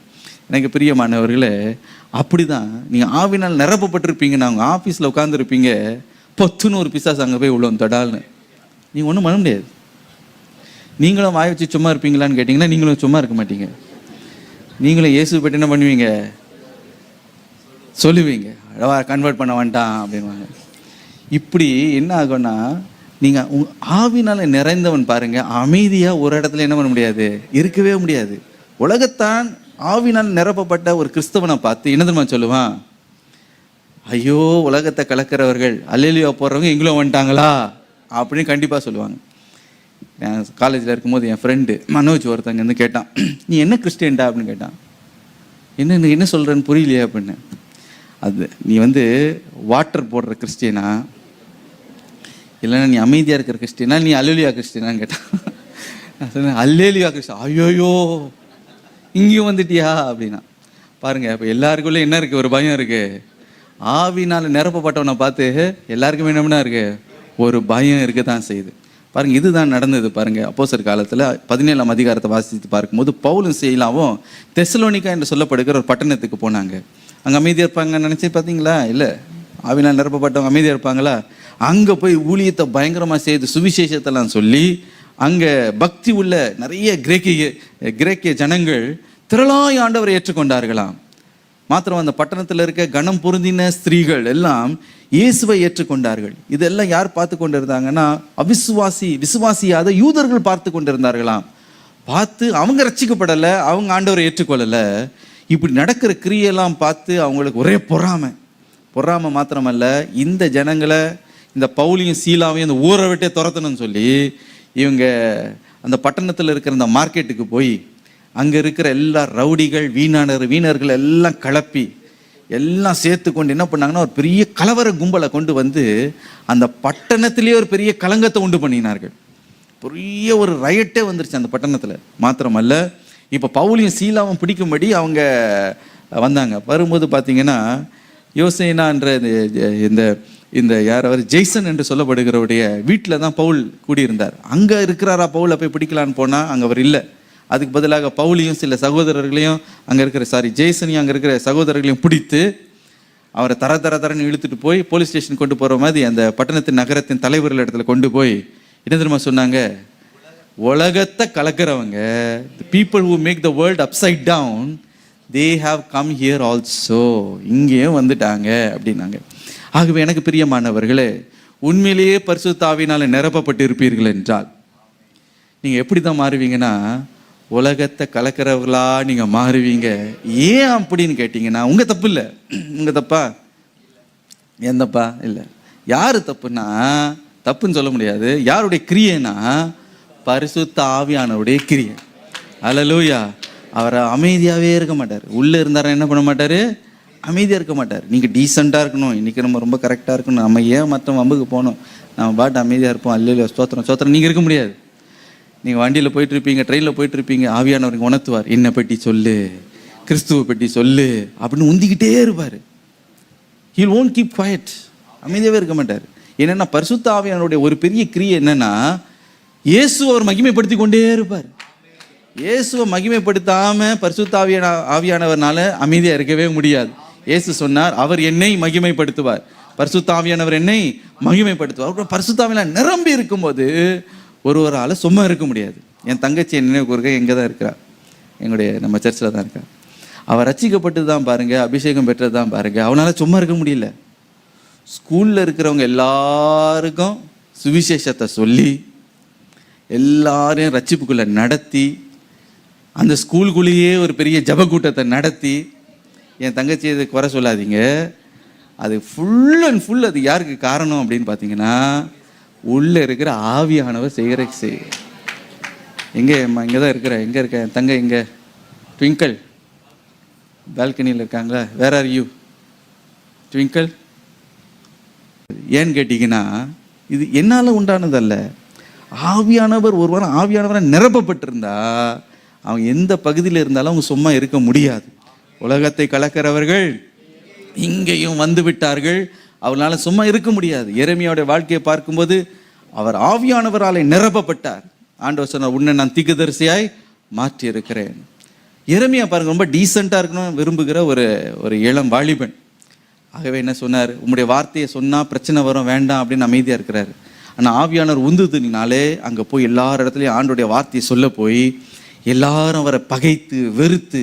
எனக்கு பிரியமானவர்களே, அப்படி தான் நீங்கள் ஆவினால் நிரப்பப்பட்டிருப்பீங்க. அவங்க ஆஃபீஸில் உட்காந்துருப்பீங்க, பொத்துன்னு ஒரு பிசாசு அங்கே போய் உள்ளோம் தொடால்னு. நீங்கள் ஒன்றும் பண்ண முடியாது. நீங்களும் வாய் வச்சு சும்மா இருப்பீங்களான்னு கேட்டிங்கன்னா நீங்களும் சும்மா இருக்க மாட்டீங்க. நீங்களும் இயேசு பற்றி என்ன பண்ணுவீங்க? சொல்லுவீங்க, கன்வெர்ட் பண்ண வேண்டாம் அப்படின்வாங்க. இப்படி என்ன ஆகும்னா, நீங்கள் ஆவினால நிறைந்தவன் பாருங்க, அமைதியாக ஒரு இடத்துல என்ன பண்ண முடியாது? இருக்கவே முடியாது. உலகத்தான் ஆவினால் நிரப்பப்பட்ட ஒரு கிறிஸ்தவனை பார்த்து என்ன தெரியுமா சொல்லுவான்? ஐயோ, உலகத்தை கலக்கிறவர்கள் அல்லேலூயா போடுறவங்க எங்களும் வந்துட்டாங்களா அப்படின்னு கண்டிப்பாக சொல்லுவாங்க. நான் காலேஜில் இருக்கும்போது என் ஃப்ரெண்டு மனோஜ் ஒருத்தங்க வந்து கேட்டான், நீ என்ன கிறிஸ்டியன்டா அப்படின்னு கேட்டான். என்ன சொல்கிறேன்னு புரியலையா அப்படின்னு. அது நீ வந்து வாட்டர் போடுற கிறிஸ்டியனா, இல்லைன்னா நீ அமைதியாக இருக்கிற கிறிஸ்டியனா, நீ அல்லேலூயா கிறிஸ்டியனான்னு கேட்டான். நான் சொன்னேன், அல்லேலூயா கிறிஸ்டியன். ஐயோயோ, இங்கேயும் வந்துட்டியா அப்படின்னா. பாருங்கள், இப்போ எல்லாருக்குள்ளே என்ன இருக்குது? ஒரு பயம் இருக்குது. ஆவினால் நிரப்பப்பட்டவனை பார்த்து எல்லாருக்குமே என்ன இருக்குது? ஒரு பயம் இருக்க தான் செய்யுது. பாருங்கள், இதுதான் நடந்தது. பாருங்கள், அப்போஸ்தலர் காலத்தில் 17ஆம் அதிகாரத்தை வாசித்து பார்க்கும்போது பவுலும் சீலாவும் தெசலோனிக்கா என்று சொல்லப்படுகிற ஒரு பட்டணத்துக்கு போனாங்க. அங்கே அமைதியாக இருப்பாங்கன்னு நினச்சி பார்த்தீங்களா? இல்லை, ஆவினால் நிரப்பப்பட்டவங்க அமைதியாக இருப்பாங்களா? அங்கே போய் ஊழியத்தை பயங்கரமாக செய்து சுவிசேஷத்தெல்லாம் சொல்லி அங்கே பக்தி உள்ள நிறைய கிரேக்கிய ஜனங்கள் திரளாய் ஆண்டவரை ஏற்றுக்கொண்டார்களாம். மாத்திரம் அந்த பட்டணத்தில் இருக்க கனம் பொருந்தின ஸ்திரீகள் எல்லாம் இயேசுவை ஏற்றுக்கொண்டார்கள். இதெல்லாம் யார் பார்த்து கொண்டிருந்தாங்கன்னா, விசுவாசியாத யூதர்கள் பார்த்து கொண்டிருந்தார்களாம். பார்த்து அவங்க ரட்சிக்கப்படலை, அவங்க ஆண்டவரை ஏற்றுக்கொள்ளலை. இப்படி நடக்கிற கிரியெல்லாம் பார்த்து அவங்களுக்கு ஒரே பொறாமை மாத்திரமல்ல, இந்த ஜனங்களை, இந்த பவுலியும் சீலாவையும் இந்த ஊரை விட்டே துரத்தணும்னு சொல்லி இவங்க அந்த பட்டணத்தில் இருக்கிற அந்த மார்க்கெட்டுக்கு போய் அங்கே இருக்கிற எல்லா ரவுடிகள் வீணர்கள் எல்லாம் கிளப்பி எல்லாம் சேர்த்து கொண்டு என்ன பண்ணாங்கன்னா, ஒரு பெரிய கலவர கும்பலை கொண்டு வந்து அந்த பட்டணத்திலேயே ஒரு பெரிய கலங்கத்தை உண்டு பண்ணினார்கள். பெரிய ஒரு ரயட்டே வந்துருச்சு அந்த பட்டணத்தில். மாத்திரமல்ல, இப்போ பவுலியும் சீலாவும் பிடிக்கும்படி அவங்க வந்தாங்க. வரும்போது பார்த்தீங்கன்னா, யோசேனான்ற இந்த இந்த யாராவது ஜெய்சன் என்று சொல்லப்படுகிறவருடைய வீட்டில் தான் பவுல் கூடியிருந்தார். அங்கே இருக்கிறாரா பவுலை போய் பிடிக்கலான்னு போனால் அங்கே அவர் இல்லை. அதுக்கு பதிலாக பவுலையும் சில சகோதரர்களையும் அங்கே இருக்கிற ஜெய்சனையும் அங்கே இருக்கிற சகோதரர்களையும் பிடித்து அவரை தரன்னு இழுத்துட்டு போய் போலீஸ் ஸ்டேஷன் கொண்டு போகிற மாதிரி அந்த பட்டணத்தின் நகரத்தின் தலைவர்கள் இடத்துல கொண்டு போய் என்ன தெரியுமா சொன்னாங்க? உலகத்தை கலக்கிறவங்க, the people who make the world upside down, they have come here also, இங்கேயும் வந்துட்டாங்க அப்படின்னாங்க. ஆகவே எனக்கு பிரியமானவர்களே, உண்மையிலேயே பரிசுத்த ஆவியினால நிரப்பப்பட்டு இருப்பீர்கள் என்றால் நீங்கள் எப்படி தான் மாறுவீங்கன்னா, உலகத்தை கலக்கிறவர்களா நீங்கள் மாறுவீங்க. ஏன் அப்படின்னு கேட்டிங்கன்னா, உங்கள் தப்பு இல்லை. உங்கள் தப்பா? என் தப்பா? இல்லை. யார் தப்புன்னா, தப்புன்னு சொல்ல முடியாது. யாருடைய கிரியைனா, பரிசுத்த ஆவியானவருடைய கிரியை. அல்லேலூயா. அவர் அமைதியாகவே இருக்க மாட்டார். உள்ளே இருந்தார் என்ன பண்ண மாட்டார், அமைதியாக இருக்க மாட்டார். நீங்கள் டீசெண்டாக இருக்கணும், இன்றைக்கி நம்ம ரொம்ப கரெக்டாக இருக்கணும், நம்ம ஏன் மற்ற வம்புக்கு போகணும், நம்ம பாட்டு அமைதியாக இருப்போம், அல்லையில ஸ்தோத்திரம் நீங்கள் இருக்க முடியாது. நீங்கள் வண்டியில் போயிட்டுருப்பீங்க, ட்ரெயினில் போயிட்டுருப்பீங்க, ஆவியானவர் உணர்த்துவார், என்னை பற்றி சொல்லு, கிறிஸ்துவை பற்றி சொல்லு அப்படின்னு உந்திக்கிட்டே இருப்பார். He won't keep quiet. அமைதியாகவே இருக்க மாட்டார். என்னென்னா பரிசுத்த ஆவியானவருடைய ஒரு பெரிய கிரியை என்னென்னா, இயேசு அவர் மகிமைப்படுத்தி கொண்டே இருப்பார். இயேசுவை மகிமைப்படுத்தாமல் பரிசுத்த ஆவியானவர்னால அமைதியாக இருக்கவே முடியாது. இயேசு சொன்னார், அவர் என்னை மகிமைப்படுத்துவார், பரிசுத்த ஆவியானவர் என்னை மகிமைப்படுத்துவார். அப்புறம் பரிசுத்த ஆவியானவர் நிரம்பி இருக்கும்போது ஒருவரால் சும்மா இருக்க முடியாது. என் தங்கச்சி என்ன நினைவு கூறுக எங்கே தான் இருக்கிறா, எங்களுடைய நம்ம சர்ச்சில் தான் இருக்கா. அவள் ரட்சிக்கப்பட்டு தான் பாருங்க, அபிஷேகம் பெற்றது தான் பாருங்க, அவனால் சும்மா இருக்க முடியல. ஸ்கூலில் இருக்கிறவங்க எல்லாருக்கும் சுவிசேஷத்தை சொல்லி எல்லாரையும் ரட்சிப்புக்குள்ளே நடத்தி, அந்த ஸ்கூலுக்குள்ளேயே ஒரு பெரிய ஜப கூட்டத்தை நடத்தி, என் தங்கச்சி இது குறை சொல்லாதீங்க, அது ஃபுல் அண்ட் ஃபுல் அது யாருக்கு காரணம் அப்படின்னு பார்த்தீங்கன்னா, உள்ளே இருக்கிற ஆவியானவர் செய்கிற எங்கே இங்கே தான் இருக்கிற, எங்கே இருக்க என் தங்க, இங்கே ட்விங்கிள் பால்கனியில் இருக்காங்களா, வேர் ஆர் யூ ட்விங்கிள்? ஏன்னு கேட்டிங்கன்னா, இது என்னால் உண்டானதல்ல, ஆவியானவர் ஒருவன் ஆவியானவரை நிரப்பப்பட்டிருந்தா அவங்க எந்த பகுதியில் இருந்தாலும் அவங்க சும்மா இருக்க முடியாது. உலகத்தை கலக்கிறவர்கள் இங்கேயும் வந்து விட்டார்கள், அவரால் சும்மா இருக்க முடியாது. எரேமியாவுடைய வாழ்க்கையை பார்க்கும்போது அவர் ஆவியானவராலே நிரப்பப்பட்டார். ஆண்டவர் சொன்னார், உன்னை நான் தீர்க்கதரிசியாய் மாற்றி இருக்கிறேன். எரேமியா பாருங்க, ரொம்ப டீசெண்டாக இருக்கணும்னு விரும்புகிற ஒரு இளம் வாலிபன். ஆகவே என்ன சொன்னார், உங்களுடைய வார்த்தையை சொன்னால் பிரச்சனை வரும், வேண்டாம் அப்படின்னு அமைதியாக இருக்கிறாரு. ஆனால் ஆவியானவர் உந்துதுனாலே அங்கே போய் எல்லார் இடத்துலையும் ஆண்டோடைய வார்த்தையை சொல்ல போய் எல்லாரும் அவரை பகைத்து வெறுத்து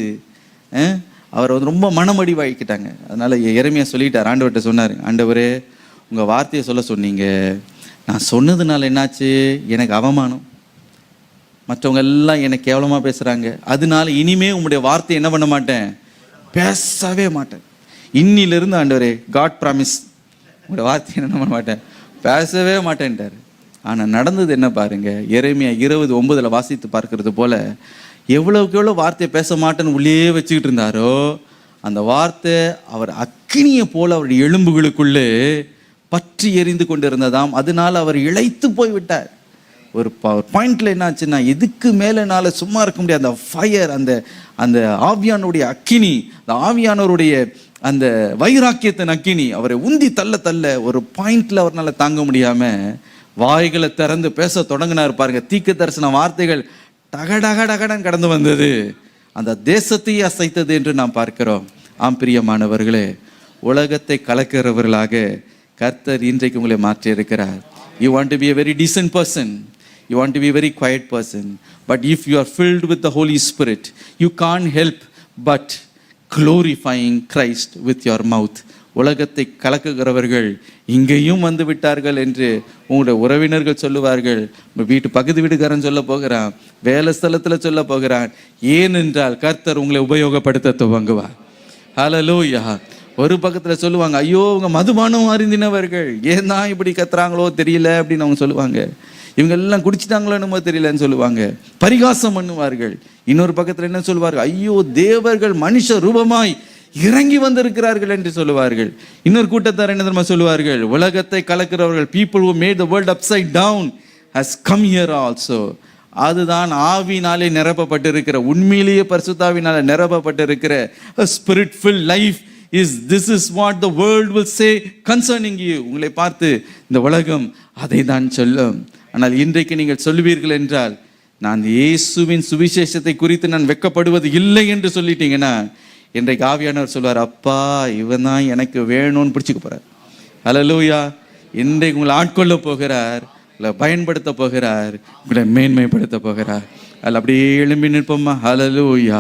அவரை வந்து ரொம்ப மனமடி வாங்கிக்கிட்டாங்க. அதனால் எரேமியா சொல்லிட்டார், ஆண்டவர்கிட்ட சொன்னார், ஆண்டவரே உங்கள் வார்த்தையை சொல்ல சொன்னீங்க, நான் சொன்னதுனால என்னாச்சு, எனக்கு அவமானம், மற்றவங்க எல்லாம் என்னை கேவலமாக பேசுகிறாங்க, அதனால இனிமே உங்களுடைய வார்த்தையை என்ன பண்ண மாட்டேன், பேசவே மாட்டேன். இன்னிலிருந்து ஆண்டவரே, காட் ப்ராமிஸ், உங்களுடைய வார்த்தையை என்ன பண்ண மாட்டேன், பேசவே மாட்டேன்ட்டார். ஆனால் நடந்தது என்ன பாருங்க, எரேமியா 20:9 வாசித்து பார்க்கறது போல, எவ்வளவுக்கு எவ்வளோ வார்த்தையை பேச மாட்டேன்னு உள்ளே வச்சுக்கிட்டு இருந்தாரோ, அந்த வார்த்தை அவர் அக்கினியை போல அவருடைய எலும்புகளுக்குள்ளே பற்றி எரிந்து கொண்டு இருந்ததாம். அதனால அவர் இளைத்து போய்விட்டார். ஒரு பாயிண்ட்ல என்னாச்சுன்னா, இதுக்கு மேலே என்னால் சும்மா இருக்க முடியாது. அந்த ஃபயர், அந்த ஆவியானுடைய அக்கினி, அந்த ஆவியானவருடைய அந்த வைராக்கியத்தின் அக்கினி அவரை உந்தி தள்ள ஒரு பாயிண்ட்ல அவரால் தாங்க முடியாம வாய்களை திறந்து பேச தொடங்கினார். பாருங்க, தீர்க்க தரிசன வார்த்தைகள் டகடகடகடன் கடந்து வந்தது, அந்த தேசத்தையே அசைத்தது என்று நாம் பார்க்கிறோம். ஆம் பிரியமானவர்களே, உலகத்தை கலக்கிறவர்களாக கர்த்தர் இன்றைக்கு உங்களை மாற்றி இருக்கிறார். You want to be a very decent person, you want to be a very quiet person, but if you are filled with the Holy Spirit, you can't help but glorifying Christ with your mouth. உலகத்தை கலக்குகிறவர்கள் இங்கேயும் வந்து விட்டார்கள் என்று உங்களுடைய உறவினர்கள் சொல்லுவார்கள், உங்கள் வீட்டு பக்கத்து வீட்டுக்காரன் சொல்ல போகிறான், வேலை ஸ்தலத்தில் சொல்ல போகிறான். ஏனென்றால் கர்த்தர் உங்களை உபயோகப்படுத்த துவங்குவார். ஹல்லேலூயா. ஒரு பக்கத்தில் சொல்லுவாங்க, ஐயோ உங்க மதுபானம் அருந்தினவர்கள் ஏன் தான் இப்படி கத்துறாங்களோ தெரியல அப்படின்னு அவங்க சொல்லுவாங்க. இவங்க எல்லாம் குடிச்சிட்டாங்களோ என்னமோ தெரியலன்னு சொல்லுவாங்க, பரிகாசம் பண்ணுவார்கள். இன்னொரு பக்கத்தில் என்ன சொல்லுவார்கள், ஐயோ தேவர்கள் மனுஷ ரூபமாய் இறங்கி வந்திருக்கிறார்கள் என்று சொல்லுவார்கள். இன்னொரு கூட்டத்தார் என்ன தெரியுமா சொல்லுவார்கள், உலகத்தை கலக்கிறவர்கள், people who made the world upside down has come here also. அதுதான் ஆவினாலே நிரப்பப்பட்டிருக்கிற, உண்மையிலேயே பரிசுத்தாவினாலே நிரப்பப்பட்டிருக்கிற spirit filled life this is what the world will say concerning you. உங்களை பார்த்து இந்த உலகம் அதை தான் சொல்லும். ஆனால் இன்றைக்கு நீங்கள் சொல்லுவீர்கள் என்றால், நான் இயேசுவின் சுவிசேஷத்தை குறித்து நான் வெட்கப்படுவது இல்லை என்று சொல்லிட்டீங்கன்னா, இன்றைக்கு ஆவியானவர் சொல்வார், அப்பா இவன் தான் எனக்கு வேணும்னு பிடிச்சிக்க போறார். ஹல்லேலூயா. இன்றைக்கு உங்களை ஆட்கொள்ள போகிறார், உங்களை பயன்படுத்த போகிறார், உங்களை மேன்மைப்படுத்த போகிறார். அதில் அப்படியே எழும்பி நிற்போமா? ஹல்லேலூயா.